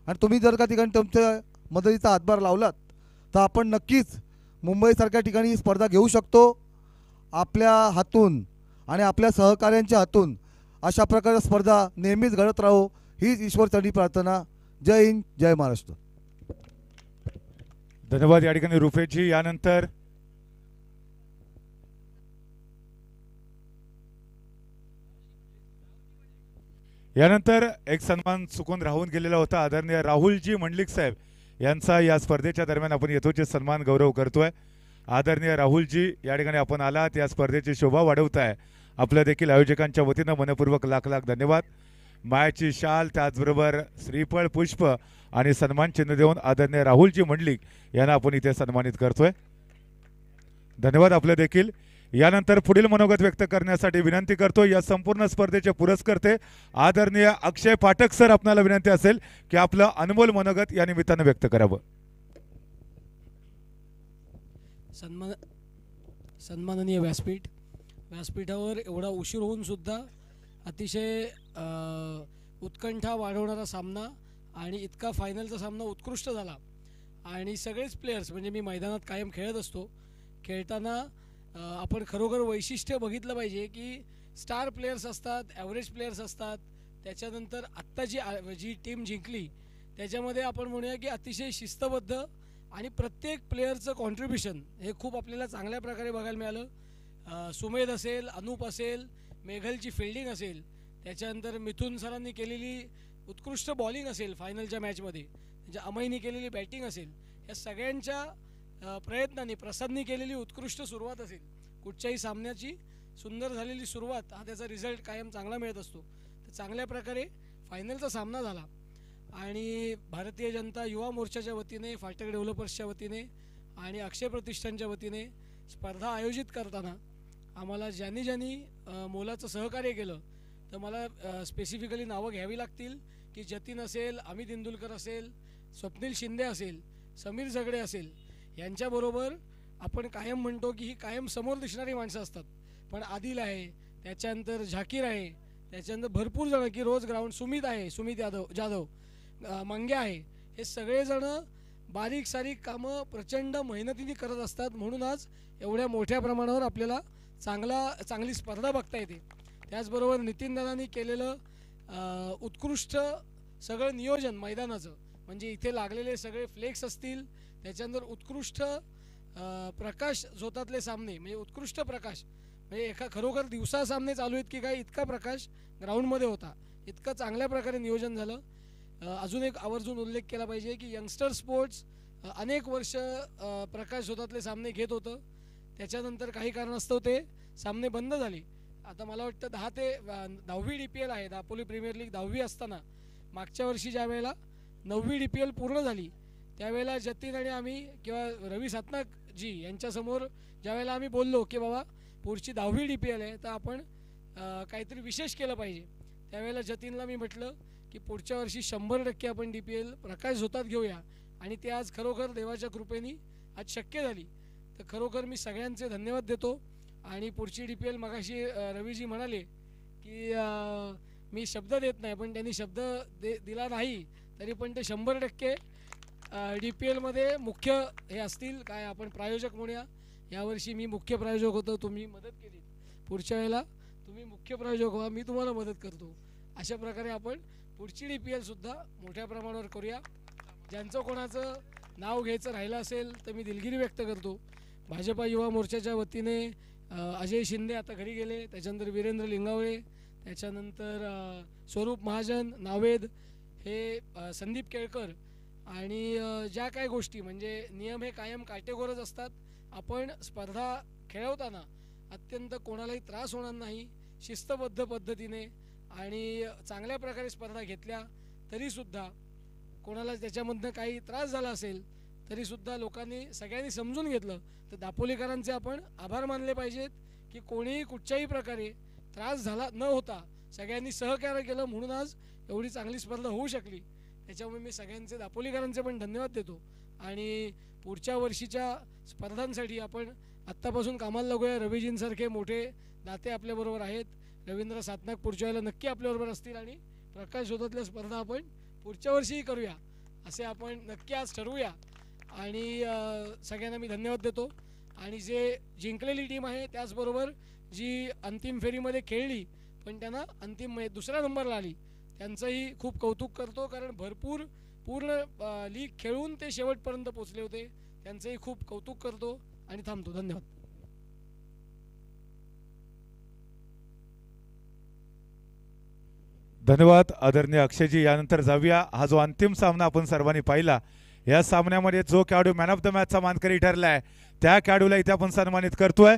आणि तुम्ही जर का ठिकाणी तुमच्या मदतीचा हातभार लावलात तर आपण नक्कीच मुंबईसारख्या ठिकाणी ही स्पर्धा घेऊ शकतो. आपल्या हातून आणि आपल्या सहकाऱ्यांच्या हातून अशा प्रकारच्या स्पर्धा नेहमीच घडत राहो हीच ईश्वरचरणी प्रार्थना. जय हिंद, जय महाराष्ट्र. धन्यवाद या ठिकाणी रुपेशजी. यानंतर एक सन्मान चुकून राहून गेलेला होता. आदरणीय राहुलजी मंडलिक साहेब यांचा या स्पर्धेच्या दरम्यान आपण यथोचित सन्मान गौरव करतोय. आदरणीय राहुलजी या ठिकाणी आपण आलात, या स्पर्धेची शोभा वाढवताय. आपल्या देखील आयोजकांच्या वतीनं मनपूर्वक लाख लाख धन्यवाद. मायाची शाल त्याचबरोबर श्रीफळ पुष्प आणि सन्मान चिन्ह देऊन आदरणीय राहुलजी मंडलिक यांना आपण इथे सन्मानित करतोय. धन्यवाद आपले देखील. यानंतर पुढील मनोगत व्यक्त करण्यासाठी विनंती करतो या संपूर्ण स्पर्धेचे पुरस्कर्ते आदरणीय अक्षय पाठक सर, आपल्याला विनंती असेल की आपलं अनमोल मनोगत या निमित्तानं व्यक्त करावं. सन्माननीय व्यासपीठावर एवढा उशीर होऊन सुद्धा अतिशय उत्कंठा वाढवणारा सामना आणि इतका फायनलचा सामना उत्कृष्ट झाला. आणि सगळेच प्लेयर्स, म्हणजे मी मैदानात कायम खेळत असतो, खेळताना आपण खरोखर वैशिष्ट्य बघितलं पाहिजे की स्टार प्लेयर्स असतात, ॲव्हरेज प्लेयर्स असतात, त्याच्यानंतर आत्ता जी टीम जिंकली त्याच्यामध्ये आपण म्हणूया की अतिशय शिस्तबद्ध आणि प्रत्येक प्लेयरचं कॉन्ट्रीब्युशन हे खूप आपल्याला चांगल्या प्रकारे बघायला मिळालं. सुमेध असेल, अनूप असेल, मेघलची फिल्डिंग असेल, त्याच्यानंतर मिथुन सरांनी केलेली उत्कृष्ट बॉलिंग असेल फायनलच्या मॅचमध्ये, म्हणजे अमयनी केलेली बॅटिंग असेल, या सगळ्यांच्या प्रयत्नांनी प्रसादनी केलेली उत्कृष्ट सुरुवात असेल, कुठच्याही सामन्याची सुंदर झालेली सुरुवात हा त्याचा रिझल्ट कायम चांगला मिळत असतो. तर चांगल्या प्रकारे फायनलचा सामना झाला. आणि भारतीय जनता युवा मोर्चाच्या वतीने, फाटक डेव्हलपर्सच्या वतीने आणि अक्षय प्रतिष्ठानच्या वतीने स्पर्धा आयोजित करताना आम्हाला ज्यांनी मोलाचं सहकार्य केलं तर मला स्पेसिफिकली नावं घ्यावी लागतील की जतीन असेल, अमित इंदुलकर असेल, स्वप्नील शिंदे असेल, समीर झगडे असेल, यांच्याबरोबर आपण कायम म्हणतो की ही कायम समोर दिसणारी माणसं असतात. पण आदिल आहे, त्याच्यानंतर झाकीर आहे, त्याच्यानंतर भरपूर जण की रोज ग्राउंड, सुमित जाधव मंग्या आहे, हे सगळेजणं बारीक सारीक कामं प्रचंड मेहनतीने करत असतात. म्हणून आज एवढ्या मोठ्या प्रमाणावर आपल्याला चांगली स्पर्धा बघता येते. त्याचबरोबर नितीन दादांनी केलेलं उत्कृष्ट सगळं नियोजन मैदानाचं, म्हणजे इथे लागलेले सगळे फ्लेक्स असतील, त्याच्यानंतर उत्कृष्ट प्रकाश झोतातले सामने, म्हणजे उत्कृष्ट प्रकाश, म्हणजे खरोखर दिवसा सामने चालू आहेत की काय इतका प्रकाश ग्राउंडमध्ये होता, इतकं चांगल्या प्रकारे नियोजन झालं. अजून एक आवर्जून उल्लेख केला पाहिजे की यंगस्टर स्पोर्ट्स अनेक वर्ष प्रकाश झोतातले सामने घेत होतं, त्याच्यानंतर काही कारणास्तव ते सामने बंद झाले. आता मला वाटतं 10 ते 10वी DPL आहे, दापोली प्रीमियर लीग 10वी असताना मागच्या वर्षी ज्या वेळेला 9वी DPL पूर्ण झाली त्यावेळेला जतीन आणि आम्ही किंवा रवी सातनाक जी यांच्यासमोर ज्यावेळेला आम्ही बोललो की बाबा पुढची 10वी DPL आहे तर आपण काहीतरी विशेष केलं पाहिजे, त्यावेळेला जतीनला मी म्हटलं की पुढच्या वर्षी 100% आपण DPL प्रकाश झोतात घेऊया. आणि ते आज खरोखर देवाच्या कृपेने आज शक्य झाली. तर खरोखर मी सगळ्यांचे धन्यवाद देतो. आणि पुढची DPL मगाशी रवीजी म्हणाले की मी शब्द देत नाही, पण त्यांनी शब्द दिला नाही तरी पण ते 100% DPLमध्ये मुख्य हे असतील, काय आपण प्रायोजक म्हणूया. यावर्षी मी मुख्य प्रायोजक होतो, तुम्ही मदत केली, पुढच्या वेळेला तुम्ही मुख्य प्रायोजक व्हा, मी तुम्हाला मदत करतो. अशा प्रकारे आपण पुढची DPL सुद्धा मोठ्या प्रमाणावर करूया. ज्यांचं कोणाचं नाव घ्यायचं राहिलं असेल तर मी दिलगिरी व्यक्त करतो. भाजपा युवा मोर्चाच्या वतीने अजय शिंदे आता घरी गेले, त्याच्यानंतर वीरेंद्र लिंगावळे, त्याच्यानंतर स्वरूप महाजन, नावेद, हे संदीप केळकर आणि ज्या काही गोष्टी, म्हणजे नियम हे कायम काटेकोरच असतात. आपण स्पर्धा खेळवताना अत्यंत कोणालाही त्रास होणार नाही, शिस्तबद्ध पद्धतीने आणि चांगल्या प्रकारे स्पर्धा घेतल्या तरीसुद्धा कोणाला त्याच्यामधनं काही त्रास झाला असेल तरीसुद्धा लोकांनी सगळ्यांनी समजून घेतलं तर दापोलीकरांचे आपण आभार मानले पाहिजेत की कोणीही कुठच्याही प्रकारे त्रास झाला न होता सगळ्यांनी सहकार्य केलं, म्हणून आज एवढी चांगली स्पर्धा होऊ शकली. त्याच्यामुळे मी सगळ्यांचे दापोलीकरांचे पण धन्यवाद देतो. आणि पुढच्या वर्षीच्या स्पर्धांसाठी आपण आत्तापासून कामाला लागूया. रवीजींसारखे मोठे दाते आपल्याबरोबर आहेत, रवींद्र सातनाक पुढच्या वेळेला नक्की आपल्याबरोबर असतील आणि प्रकाश शोधातल्या स्पर्धा आपण पुढच्या वर्षीही करूया असे आपण नक्की आज ठरवूया. आणि सगळ्यांना मी धन्यवाद देतो. आणि जे जिंकलेली टीम आहे त्याचबरोबर जी अंतिम फेरीमध्ये खेळली पण त्यांना अंतिम दुसऱ्या नंबरला आली त्यांचंही खूप कौतुक करतो, कारण पूर्ण लीग खेळून ते शेवटपर्यंत पोचले होते. त्यांचंही खूप कौतुक करतो आणि थांबतो. धन्यवाद. धन्यवाद आदरणीय अक्षयजी. यानंतर जाऊया हा जो अंतिम सामना आपण सर्वांनी पाहिला, या सामन्यामध्ये जो खेळाडू मॅन ऑफ द मॅचचा मानकरी ठरलाय त्या खेळाडूला इथे आपण सन्मानित करतोय.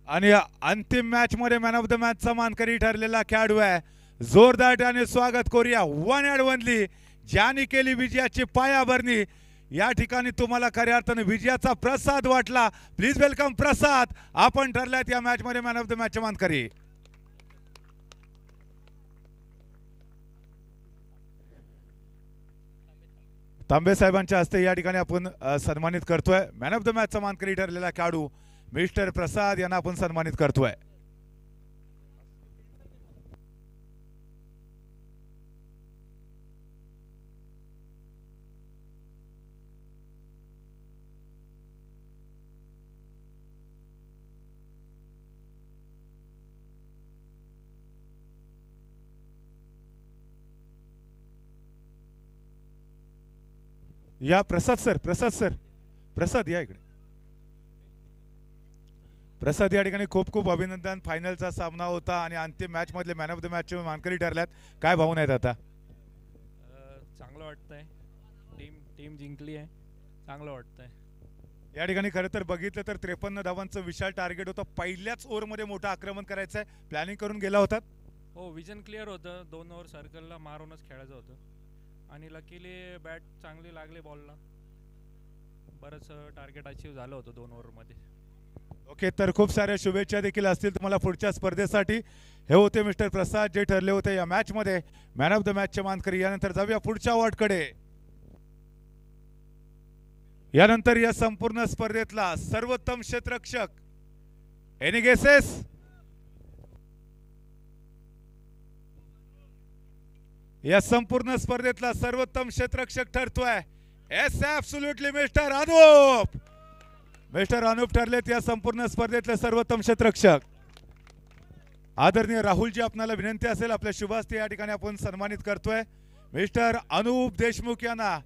आणि अंतिम मॅच मध्ये मॅन ऑफ द मॅचचा मानकरी ठरलेला खेळाडू आहे. जोरदार आणि स्वागत करूया वन अँड ओनली ज्याने केली विजयाची पायाभरणी. या ठिकाणी तुम्हाला खऱ्या अर्थाने विजयाचा प्रसाद वाटला. प्लीज वेलकम प्रसाद. आपण ठरलात या मॅच मध्ये मॅन ऑफ द मॅचचे मानकरी. तांबे साहेबांच्या हस्ते या ठिकाणी आपण सन्मानित करतोय. मॅन ऑफ द मॅचचा मानकरी ठरलेला खेळाडू मिस्टर प्रसाद यांना आपण सन्मानित करतोय. या प्रसाद सर या इकडे. प्रसाद या ठिकाणी खूप खूप अभिनंदन. फायनलचा सामना होता आणि अंतिम मॅच मधले मॅन ऑफ द मॅचचे मानकरी ठरल्यात. काय भावना आहेत आता? चांगलं वाटतंय. टीम जिंकली आहे, चांगलं वाटतंय. या ठिकाणी खरं तर बघितलं तर 53 धावांचं विशाल टार्गेट होतं. पहिल्याच ओव्हरमध्ये मोठं आक्रमण करायचं आहे, प्लॅनिंग करून गेला होता. हो, विजन क्लिअर होतं. 2 ओव्हर सर्कलला मारूनच खेळायचं होतं आणि लकीली बॅट चांगली लागली बॉलला. बरंच टार्गेट अचीव झालं होतं 2 ओव्हरमध्ये. ओके, तर खूप साऱ्या शुभेच्छा देखील असतील तुम्हाला पुढच्या स्पर्धेसाठी. हे होते मिस्टर प्रसाद जे ठरले होते या मॅच मध्ये मॅन ऑफ द मॅचचे मानकरी. यानंतर जाऊया पुढच्या अवॉर्डकडे. यानंतर या संपूर्ण स्पर्धेतला सर्वोत्तम क्षेत्ररक्षक. Any guesses? या संपूर्ण स्पर्धेतला सर्वोत्तम क्षेत्ररक्षक ठरतोय yes absolutely mister Anup. Mister Anup ठरलेत या संपूर्ण स्पर्धेतले सर्वोत्तम क्षेत्ररक्षक. आदरणीय राहुलजी, आपल्याला विनंती असेल आपल्या शुभ हस्ते या ठिकाणी आपण सन्मानित करतोय. मिस्टर अनुप देशमुख यांना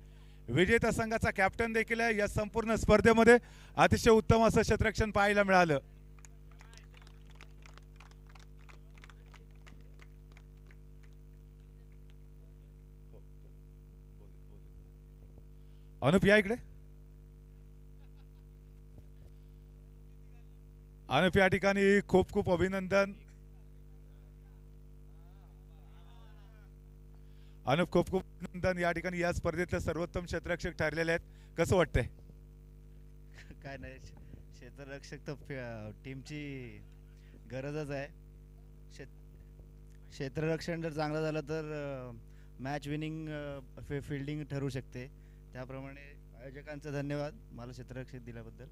विजेता संघाचा कॅप्टन देखील आहे. या संपूर्ण स्पर्धेमध्ये अतिशय उत्तम असं क्षेत्ररक्षण पाहायला मिळालं. अनुप या इकडे. अनुप या ठिकाणी खूप खूप अभिनंदन. अनुप खूप खूप अभिनंदन. या ठिकाणी या स्पर्धेतले सर्वोत्तम क्षेत्ररक्षक ठरलेले आहेत. कसं वाटतंय? काय नाही, क्षेत्ररक्षक तर टीमची गरजच आहे. क्षेत्ररक्षण जर चांगलं झालं तर मॅच विनिंग फिल्डिंग ठरू शकते. त्याप्रमाणे आयोजकांचा धन्यवाद मला क्षेत्ररक्षक दिल्याबद्दल.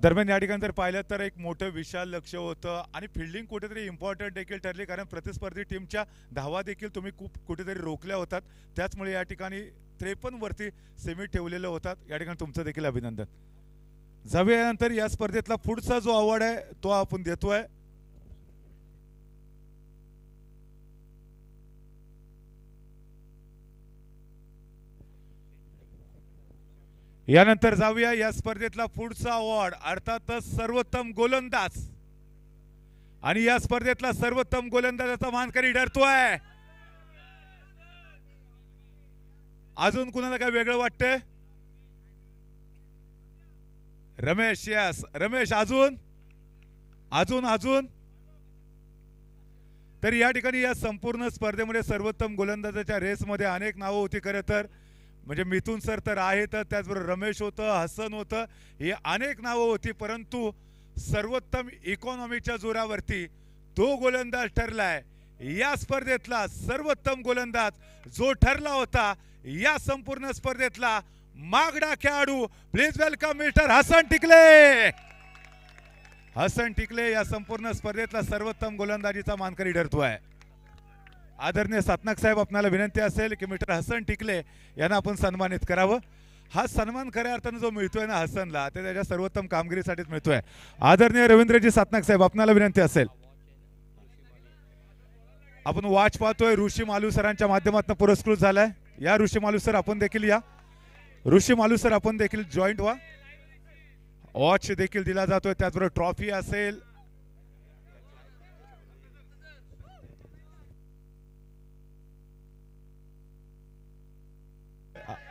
दरम्यान या ठिकाणी जर पाहिलं तर एक मोठं विशाल लक्ष होतं आणि फिल्डिंग कुठेतरी इम्पॉर्टंट देखील ठरली, कारण प्रतिस्पर्धी टीमच्या धावा देखील तुम्ही खूप कुठेतरी रोखल्या होतात. त्याचमुळे या ठिकाणी 53 वरती सेमी ठेवलेलं होतात. या ठिकाणी तुमचं देखील अभिनंदन. जाऊया यानंतर या स्पर्धेतला पुढचा जो अवॉर्ड आहे तो आपण देतोय यानंतर जाऊया या स्पर्धेतला पुढचा अवॉर्ड, अर्थातच सर्वोत्तम गोलंदाज. आणि या स्पर्धेतला सर्वोत्तम गोलंदाजाचा मानकरी ठरतोय. अजून कुणाला काय वेगळं वाटतंय? रमेश. यस रमेश. अजून अजून अजून तर या ठिकाणी या संपूर्ण स्पर्धेमध्ये सर्वोत्तम गोलंदाजाच्या रेसमध्ये अनेक नावं होती. खरं तर म्हणजे मिथुन सर तर आहेतच, त्याचबरोबर रमेश होतं, हसन होतं, ही अनेक नावं होती. परंतु सर्वोत्तम इकॉनॉमीच्या जोरावरती तो गोलंदाज ठरलाय या स्पर्धेतला सर्वोत्तम गोलंदाज जो ठरला होता या संपूर्ण स्पर्धेतला मागडा खेळाडू. प्लीज वेलकम मिस्टर हसन टिकले. हसन टिकले या संपूर्ण स्पर्धेतला सर्वोत्तम गोलंदाजीचा मानकरी ठरतोय. आदरणीय सातनाक साहेब, आपल्याला विनंती असेल की मिस्टर हसन टिकले यांना आपण सन्मानित करावं. हा सन्मान खऱ्या अर्थानं जो मिळतोय ना हसनला, ते त्याच्या सर्वोत्तम कामगिरीसाठीच मिळतोय. आदरणीय रवींद्रजी सातनाक साहेब, आपल्याला विनंती असेल, आपण वॉच पाहतोय ऋषी मालू सरांच्या माध्यमातून पुरस्कृत झालाय. या ऋषी मालू सर आपण देखील या. ऋषी मालू सर आपण देखील जॉईंट व्हा. वॉच देखील दिला जातोय, त्याचबरोबर ट्रॉफी असेल.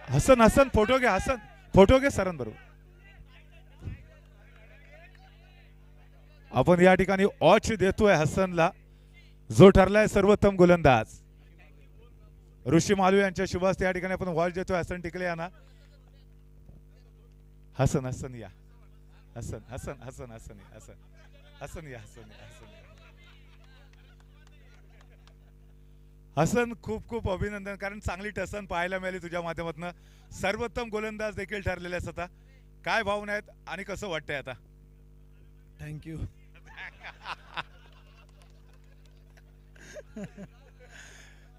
हसन हसन फोटो घे, हसन फोटो घे सरांबरोबर. आपण या ठिकाणी वॉच देतोय हसनला, जो ठरलाय सर्वोत्तम गोलंदाज. ऋषी मालू यांच्या शुभ हस्ते या ठिकाणी आपण वॉच देतोय हसन टिकले यांना. हसन हसन या, हसन हसन हसन हसन हसन हसन या, हसन हसन. हसन खूप खूप अभिनंदन, कारण चांगली टसन पाहायला मिळाली तुझ्या माध्यमातून. सर्वोत्तम गोलंदाज देखील ठरलेले आहेत. आता काय भावना आहेत आणि कसं वाटतंय आता? थँक्यू.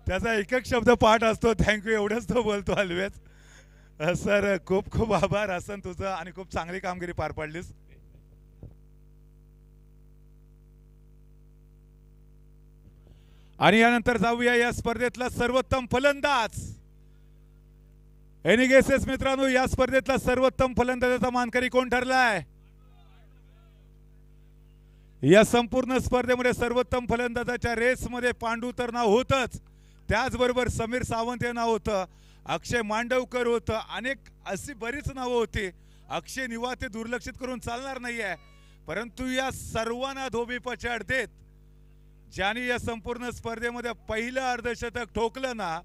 त्याचा एक एक शब्द पाठ असतो, थँक्यू एवढंच तो बोलतो ऑलवेज. सर खूप खूप आभार हसन तुझं, आणि खूप चांगली कामगिरी पार पाडलीस. आणि यानंतर जाऊया या स्पर्धेतला सर्वोत्तम फलंदाज. एनी गेसेस मित्रांनो, या स्पर्धेतला सर्वोत्तम फलंदाजाचा मानकरी कोण ठरलाय? या संपूर्ण स्पर्धेमध्ये सर्वोत्तम फलंदाजाच्या रेसमध्ये पांडू तर नाव होतच, त्याचबरोबर समीर सावंत हे नाव होतं, अक्षय मांडवकर होतं, अनेक अशी बरीच नावं होती. अक्षय निवाते दुर्लक्षित करून चालणार नाहीये, परंतु या सर्वांना धोबी पछाड देत ज्यांनी या संपूर्ण स्पर्धेमध्ये पहिलं अर्धशतक ठोकलं ना,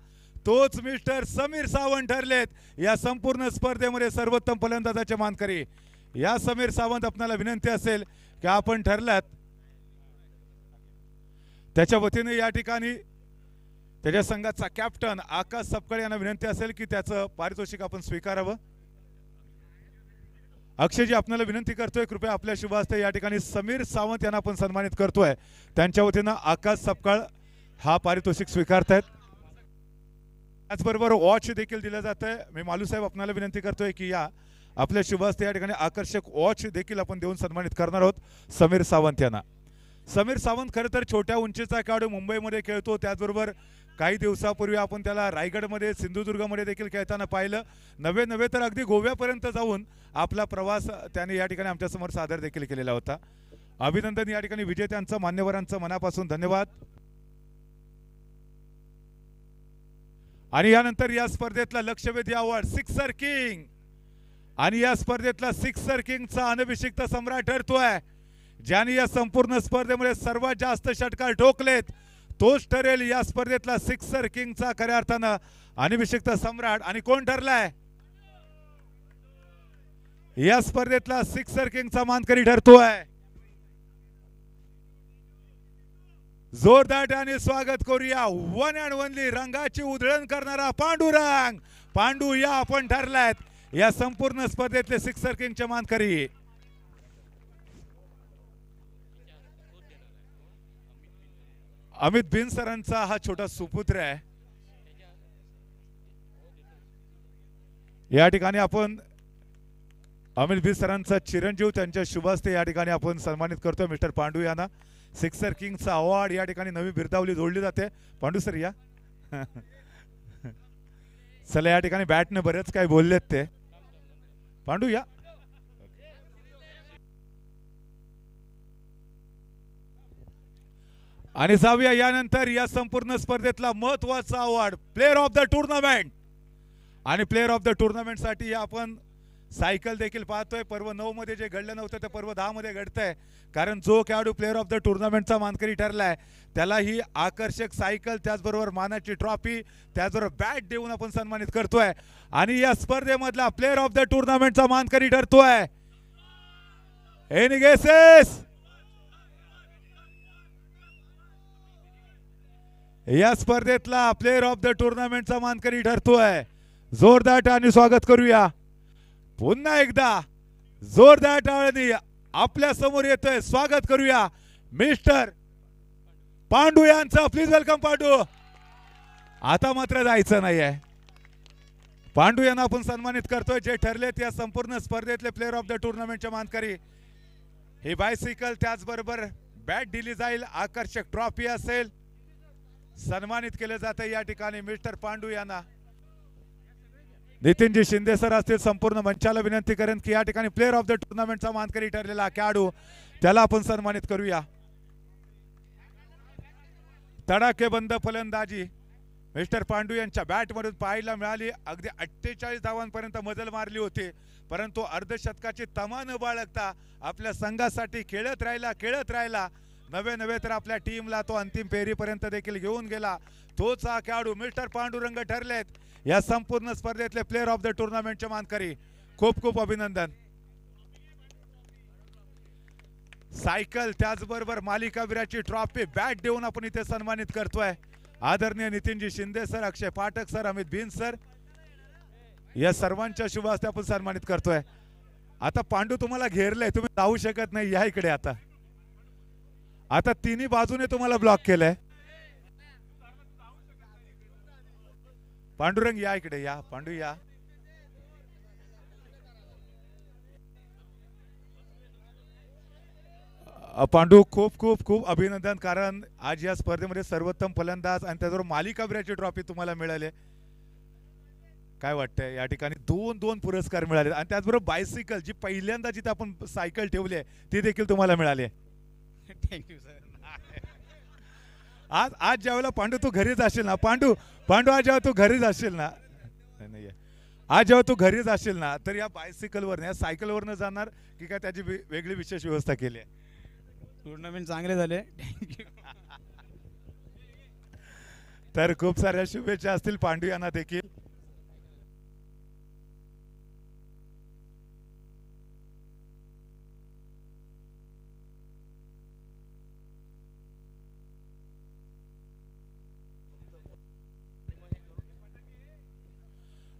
तोच मिस्टर समीर सावंत ठरलेत या संपूर्ण स्पर्धेमध्ये सर्वोत्तम फलंदाजाचे मानकरी. या समीर सावंत, आपल्याला विनंती असेल की आपण ठरलात, त्याच्या वतीने या ठिकाणी त्याच्या संघाचा कॅप्टन आकाश सपकाळे यांना विनंती असेल की त्याचं पारितोषिक आपण स्वीकारावं. अक्षयजी, आपल्याला विनंती करतोय, कृपया आपल्या शुभ हस्ते या ठिकाणी समीर सावंत यांना आपण सन्मानित करतोय. त्यांच्या वतीनं आकाश सपकाळ हा पारितोषिक स्वीकारतायत. त्याचबरोबर वॉच देखील दिलं जात आहे. मी मालू साहेब, आपल्याला विनंती करतोय की या आपल्या शुभ हस्ते या ठिकाणी आकर्षक वॉच देखील आपण देऊन सन्मानित करणार आहोत समीर सावंत यांना. समीर सावंत खरं तर छोट्या उंचीचा खेळाडू, मुंबईमध्ये खेळतो. त्याचबरोबर काही दिवसापूर्वी आपण त्याला रायगडमध्ये, सिंधुदुर्गमध्ये देखील खेळताना पाहिलं. नव्हे तर अगदी गोव्यापर्यंत जाऊन आपला प्रवास त्याने या ठिकाणी आमच्यासमोर सादर देखील केलेला होता. अभिनंदन या ठिकाणी विजेत्यांचं, मान्यवरांचं मनापासून धन्यवाद. आणि यानंतर या स्पर्धेतला लक्षवेधी अवॉर्ड सिक्सर किंग, आणि या स्पर्धेतला सिक्सर किंगचा अनभिषिक्त सम्राट ठरतोय. ज्याने या संपूर्ण स्पर्धेमध्ये सर्वात जास्त षटकार ठोकलेत, तोच ठरेल या स्पर्धेतला सिक्सर किंगचा खऱ्या अर्थानं अनभिषिक्त सम्राट. आणि कोण ठरलाय या स्पर्धेतला सिक्सर किंगचा मानकरी ठरतोय? जोरदार आणि स्वागत करूया वन अँड ओनली रंगाची उधळण करणारा पांडुरंग. पांडू या आपण ठरलायत या संपूर्ण स्पर्धेतले सिक्सर किंगचे मानकरी. अमित बिन सरांचा हा छोटा सुपुत्र आहे. या ठिकाणी आपण अमित बिन सरांचा चिरंजीव, त्यांच्या शुभ हस्ते या ठिकाणी आपण सन्मानित करतोय मिस्टर पांडू यांना. सिक्सर किंगचा अवॉर्ड या ठिकाणी नवी बिरदावली जोडली जाते. पांडू सर या. चला, या ठिकाणी बॅटने बरेच काही बोललेत ते. पांडू या. आणि जाऊया यानंतर या संपूर्ण स्पर्धेतला महत्वाचा award player of the tournament. आणि प्लेअर ऑफ द टुर्नामेंट साठी आपण सायकल देखील पाहतोय. पर्व 9 मध्ये जे घडलं नव्हतं ते पर्व 10 मध्ये घडतंय, कारण जो खेळाडू प्लेअर ऑफ द टुर्नामेंटचा मानकरी ठरलाय त्याला ही आकर्षक सायकल, त्याचबरोबर मानाची ट्रॉफी, त्याचबरोबर बॅट देऊन आपण सन्मानित करतोय. आणि या स्पर्धेमधला प्लेअर ऑफ द टुर्नामेंटचा मानकरी ठरतोय. Any guesses? या स्पर्धेतला प्लेअर ऑफ द टुर्नामेंटचा मानकरी ठरतोय. जोरदार आणि स्वागत करूया पुन्हा एकदा, जोरदार टाळ्यांनी आपल्या समोर येतोय. स्वागत करूया मिस्टर पांडू यांचं. Please welcome Pandu. आता मात्र जायचं नाहीये. पांडू यांना आपण सन्मानित करतोय जे ठरलेत या संपूर्ण स्पर्धेतले प्लेअर ऑफ द टुर्नामेंटच्या मानकरी. ही बायसिकल त्याचबरोबर बॅट दिली जाईल. आकर्षक ट्रॉफी असेल. सन्मानित केले जाते या ठिकाणी मिस्टर पांडू यांना. नितीनजी शिंदे सर असतील संपूर्ण मंचाला विनंती करेन की या ठिकाणी प्लेअर ऑफ द टुर्नामेंटचा मानकरी ठरलेला खेळाडू त्याला आपण सन्मानित करूया. तडाखेबंद फलंदाजी मिस्टर पांडू यांच्या बॅटमधून पाहायला मिळाली. अगदी 48 धावांपर्यंत मजल मारली होती, परंतु अर्धशतकाची तमा न बाळगता आपल्या संघासाठी खेळत राहिला. नवे तर आपल्या टीमला तो अंतिम फेरीपर्यंत देखील घेऊन गेला. तोच हा खेळाडू मिस्टर पांडुरंग ठरलेत या संपूर्ण स्पर्धेतले प्लेअर ऑफ द टुर्नामेंटचे मानकरी. खूप खूप अभिनंदन. सायकल त्याचबरोबर मालिकावीराची ट्रॉफी बॅट देऊन आपण इथे सन्मानित करतोय. आदरणीय नितीनजी शिंदे सर, अक्षय पाठक सर, अमित बिन सर या सर्वांच्या शुभ हस्ते आपण सन्मानित करतोय. आता पांडू तुम्हाला घेरलंय, तुम्ही जाऊ शकत नाही. या इकडे आता तिन्ही बाजूने तुम्हाला ब्लॉक केलंय. पांडुरंग या इकडे या. पांडू या. पांडू खूप खूप खूप अभिनंदन, कारण आज या स्पर्धेमध्ये सर्वोत्तम फलंदाज आणि त्याचबरोबर मालिकावीराची ट्रॉफी तुम्हाला मिळाली. काय वाटतंय? या ठिकाणी दोन पुरस्कार मिळाले आणि त्याचबरोबर बायसिकल जी पहिल्यांदा जिथे आपण सायकल ठेवली आहे ती देखील तुम्हाला मिळाली. Thank you sir. आज ज्यावेळेला पांडू तू घरीच असशील ना, पांडू आज जेव्हा तू घरीच असशील ना, नाही आज जेव्हा तू घरीच असशील ना, तर या बायसिकलवर या सायकलवरनं जाणार की काय त्याची वेगळी विशेष व्यवस्था केली आहे? टुर्नामेंट चांगले झाले. थँक्यू. तर खूप साऱ्या शुभेच्छा असतील पांडू यांना देखील.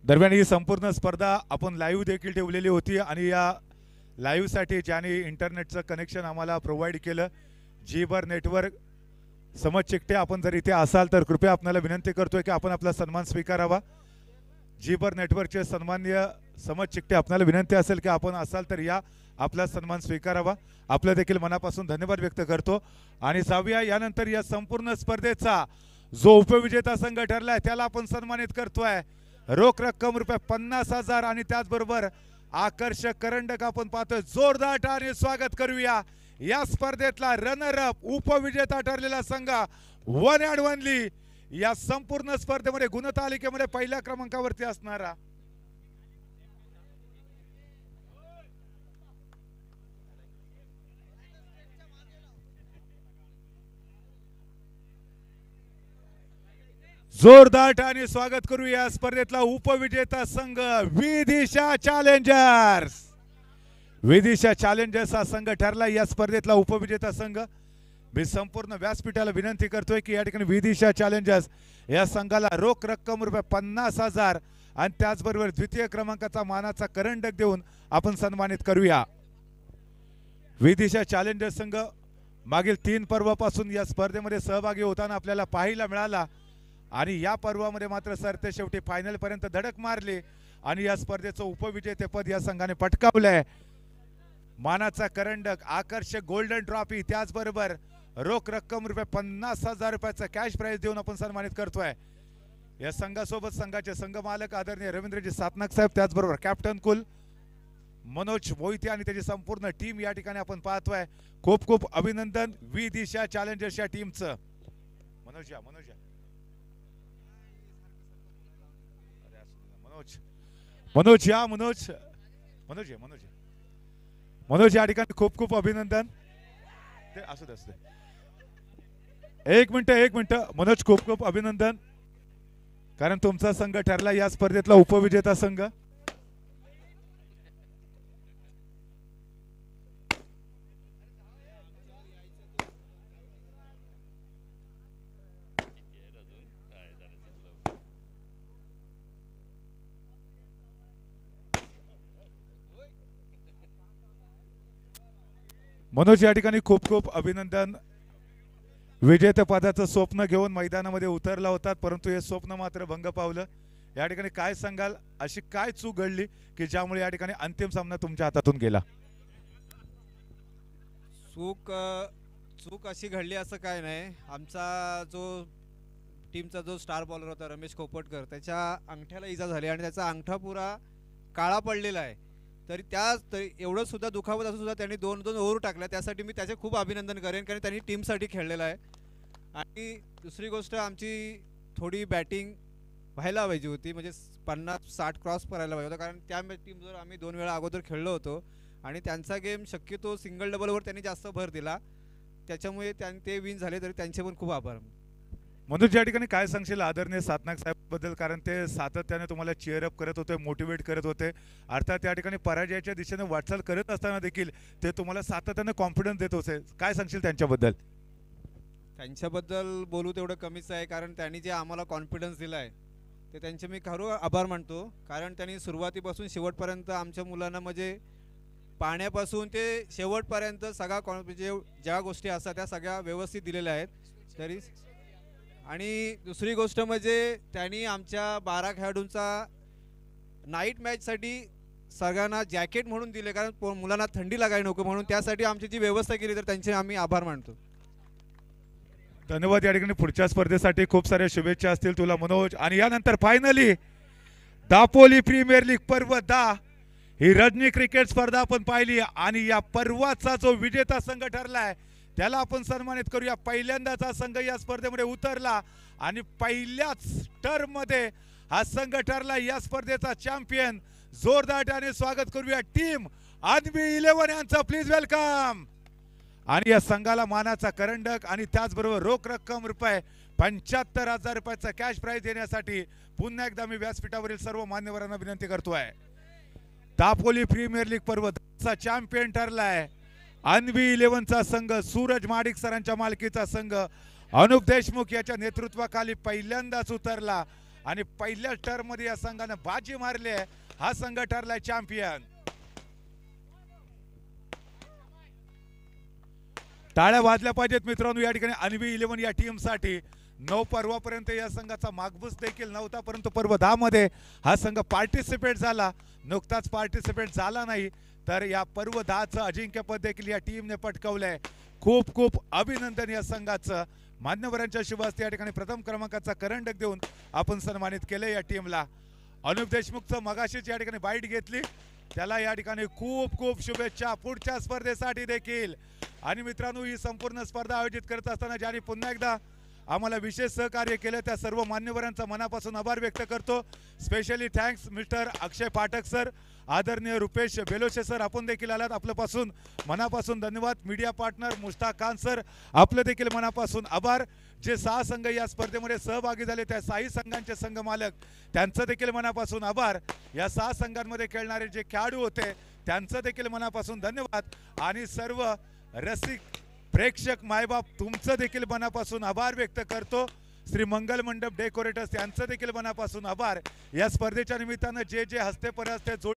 दरम्यान ही संपूर्ण स्पर्धा आपण लाईव्ह देखील ठेवलेली होती आणि या लाईव्ह साठी ज्यांनी इंटरनेटचं कनेक्शन आम्हाला प्रोव्हाइड केलं, जीबर नेटवर्क, समज चिकटे, आपण जर इथे असाल तर कृपया आपल्याला विनंती करतोय की आपण आपला सन्मान स्वीकारावा. जीबर नेटवर्कचे सन्माननीय समज चिकटे, आपल्याला विनंती असेल की आपण असाल तर या आपला सन्मान स्वीकारावा. आपलं देखील मनापासून धन्यवाद व्यक्त करतो. आणि जाऊया यानंतर या संपूर्ण स्पर्धेचा जो उपविजेता संघ ठरलाय त्याला आपण सन्मानित करतोय. रोख रक्कम ₹50,000 आणि त्याचबरोबर आकर्षक करंडक आपण पाहतोय. जोरदार टाळ्यांनी स्वागत करूया या स्पर्धेतला रनर अप उपविजेता ठरलेला संघ वन अँड ओनली या संपूर्ण स्पर्धेमध्ये गुणतालिकेमध्ये पहिल्या क्रमांकावरती असणारा जोरदार टाळ्यांनी स्वागत करूया स्पर्धेतला उपविजेता संघ विदिशा चॅलेंजर्स. विदिशा चॅलेंजर्स हा संघ ठरला या स्पर्धेतला उपविजेता संघ. मी संपूर्ण व्यासपीठाला विनंती करतोय की या ठिकाणी विदिशा चॅलेंजर्स या संघाला रोख रक्कम ₹50,000 आणि त्याचबरोबर द्वितीय क्रमांकाचा मानाचा करंडक देऊन आपण सन्मानित करूया. विदिशा चॅलेंजर्स संघ मागील 3 पर्वापासून या स्पर्धेमध्ये सहभागी होताना आपल्याला पाहायला मिळाला आणि या पर्वामध्ये मात्र सरते शेवटी फायनल पर्यंत धडक मारली आणि या स्पर्धेचं उपविजेतेपद या संघाने पटकावलंय. मानाचा करंडक, आकर्षक गोल्डन ट्रॉफी, त्याचबरोबर रोख रक्कम ₹50,000 कॅश प्राइज देऊन आपण सन्मानित करतोय. या संघासोबत संघाचे संघ मालक आदरणीय रवींद्रजी सातनाक साहेब, त्याचबरोबर कॅप्टन कुल मनोज मोहिते आणि त्याची संपूर्ण टीम या ठिकाणी आपण पाहतोय. खूप खूप अभिनंदन विदिशा चॅलेंजर्स या टीमचं. मनोज या मनोज मनोज या ठिकाणी खूप खूप अभिनंदन. ते असू दे. एक मिनिट मनोज, खूप खूप अभिनंदन, कारण तुमचा संघ ठरला या स्पर्धेतला उपविजेता संघ. मनोज या ठिकाणी खूप खूप अभिनंदन. विजेतेपदाचं स्वप्न घेऊन मैदानामध्ये उतरला होतात, परंतु हे स्वप्न मात्र भंग पावलं. या ठिकाणी काय सांगाल, अशी काय चूक घडली की ज्यामुळे या ठिकाणी अंतिम सामना तुमच्या हातातून गेला? चूक अशी घडली असं काय नाही. आमचा जो टीमचा जो स्टार बॉलर होता रमेश खोपटकर, त्याच्या अंगठ्याला इजा झाली आणि त्याचा अंगठा पुरा काळा पडलेला आहे. तरी एवढं सुद्धा दुखावत असून सुद्धा त्यांनी 2 ओव्हर टाकल्या. त्यासाठी मी त्याचे खूप अभिनंदन करेन, कारण त्यांनी टीमसाठी खेळलेला आहे. आणि दुसरी गोष्ट, आमची थोडी बॅटिंग व्हायला पाहिजे होती, म्हणजे 50-60 क्रॉस करायला पाहिजे होता, कारण त्या टीमवर आम्ही 2 वेळा अगोदर खेळलो होतो आणि त्यांचा गेम शक्यतो सिंगल डबलवर त्यांनी जास्त भर दिला, त्याच्यामुळे ते विन झाले. तरी त्यांचे पण खूप आभार. मनोज या ठिकाणी काय सांगशील आदरणीय साधनाक साहेब बद्दल, कारण ते सातत्याने तुम्हाला चीअरअप करत होते, मोटिवेट करत होते. अर्थात या ठिकाणी पराजयाच्या दिशेने वाटचाल करत असताना देखील ते तुम्हाला सातत्याने कॉन्फिडन्स देत होते. काय सांगशील त्यांच्याबद्दल? त्यांच्याबद्दल बोलू तेवढं कमीच आहे, कारण त्यांनी जे आम्हाला कॉन्फिडन्स दिला आहे ते त्यांचे मी खरं आभार मानतो. कारण त्यांनी सुरुवातीपासून शेवटपर्यंत आमच्या मुलांना, म्हणजे पाण्यापासून ते शेवटपर्यंत सगळा म्हणजे ज्या गोष्टी असतात त्या सगळ्या व्यवस्थित दिलेल्या आहेत. तरी आणि दुसरी गोष्ट म्हणजे त्यांनी आमच्या 12 खेळाडूंचा नाईट मॅचसाठी सगळ्यांना जॅकेट म्हणून दिले, कारण मुलांना थंडी लागायला नको म्हणून. त्यासाठी आमची जी व्यवस्था केली, तर त्यांचे आम्ही आभार मानतो. धन्यवाद. या ठिकाणी पुढच्या स्पर्धेसाठी खूप साऱ्या शुभेच्छा असतील तुला मनोज. आणि यानंतर फायनली दापोली प्रीमियर लीग पर्व 10 ही रजनी क्रिकेट स्पर्धा आपण पाहिली आणि या पर्वाचा जो विजेता संघ ठरलाय त्याला आपण सन्मानित करूया. पहिल्यांदाचा संघ या स्पर्धेमध्ये उतरला आणि पहिल्याच टर्म मध्ये हा संघ ठरला या स्पर्धेचा चॅम्पियन. जोरदार स्वागत करूया टीम अन्वी 11 यांचा. Please welcome. आणि या संघाला मानाचा करंडक आणि त्याचबरोबर रोख रक्कम रुपये 75,000 रुपयाचा कॅश प्राइज देण्यासाठी पुन्हा एकदा मी व्यासपीठावरील सर्व मान्यवरांना विनंती करतोय. दापोली प्रीमियर लीग पर्व 10चा चॅम्पियन ठरलाय अन्वी 11चा संघ. सूरज माडिक सरांच्या मालकीचा संघ अनुप देशमुख याच्या नेतृत्वाखाली पहिल्यांदाच उतरला आणि पहिल्या टर्म मध्ये या संघाने बाजी मारली आहे. हा संघ ठरलाय चॅम्पियन. टाळ्या वाजल्या पाहिजेत मित्रांनो या ठिकाणी अन्वी 11 या टीम साठी. 9 पर्वापर्यंत या संघाचा मागबूस देखील नव्हता, परंतु पर्व 10 मध्ये हा संघ पार्टिसिपेट झाला. नुकताच पार्टिसिपेट झाला नाही, तर या पर्व 10चं अजिंक्यपद देखील या टीमने पटकावलंय. खूप खूप अभिनंदन या संघाचं. मान्यवरांच्या शुभ हस्ते या ठिकाणी प्रथम क्रमांकाचा करंडक देऊन आपण सन्मानित केले या टीमला. अनुप देशमुखचं मगाशीच या ठिकाणी बाईट घेतली, त्याला या ठिकाणी खूप खूप शुभेच्छा पुढच्या स्पर्धेसाठी देखील. आणि मित्रांनो, ही संपूर्ण स्पर्धा आयोजित करत असताना ज्यांनी पुन्हा एकदा आम्हाला विशेष सहकार्य केलं त्या सर्व मान्यवरांचा मनापासून आभार व्यक्त करतो. स्पेशली थँक्स मिस्टर अक्षय पाठक सर, आदरणीय रुपेश बेलोशे सर, आपण देखील आलात, आपल्यापासून मनापासून धन्यवाद. Media partner Mushtaq Khan sir, आपलं देखील मनापासून आभार. जे 6 संघ या स्पर्धेमध्ये सहभागी झाले त्या 6 संघांचे संघ मालक, त्यांचं देखील मनापासून आभार. या 6 संघांमध्ये खेळणारे जे खेळाडू होते त्यांचं देखील मनापासून धन्यवाद. आणि सर्व रसिक प्रेक्षक मायबाप, तुमचं देखील मनापासून आभार व्यक्त करतो. श्री मंगल मंडप डेकोरेटर्स यांचं देखील मनापासून आभार. या स्पर्धेच्या निमित्तानं जे हस्ते परहस्ते जोड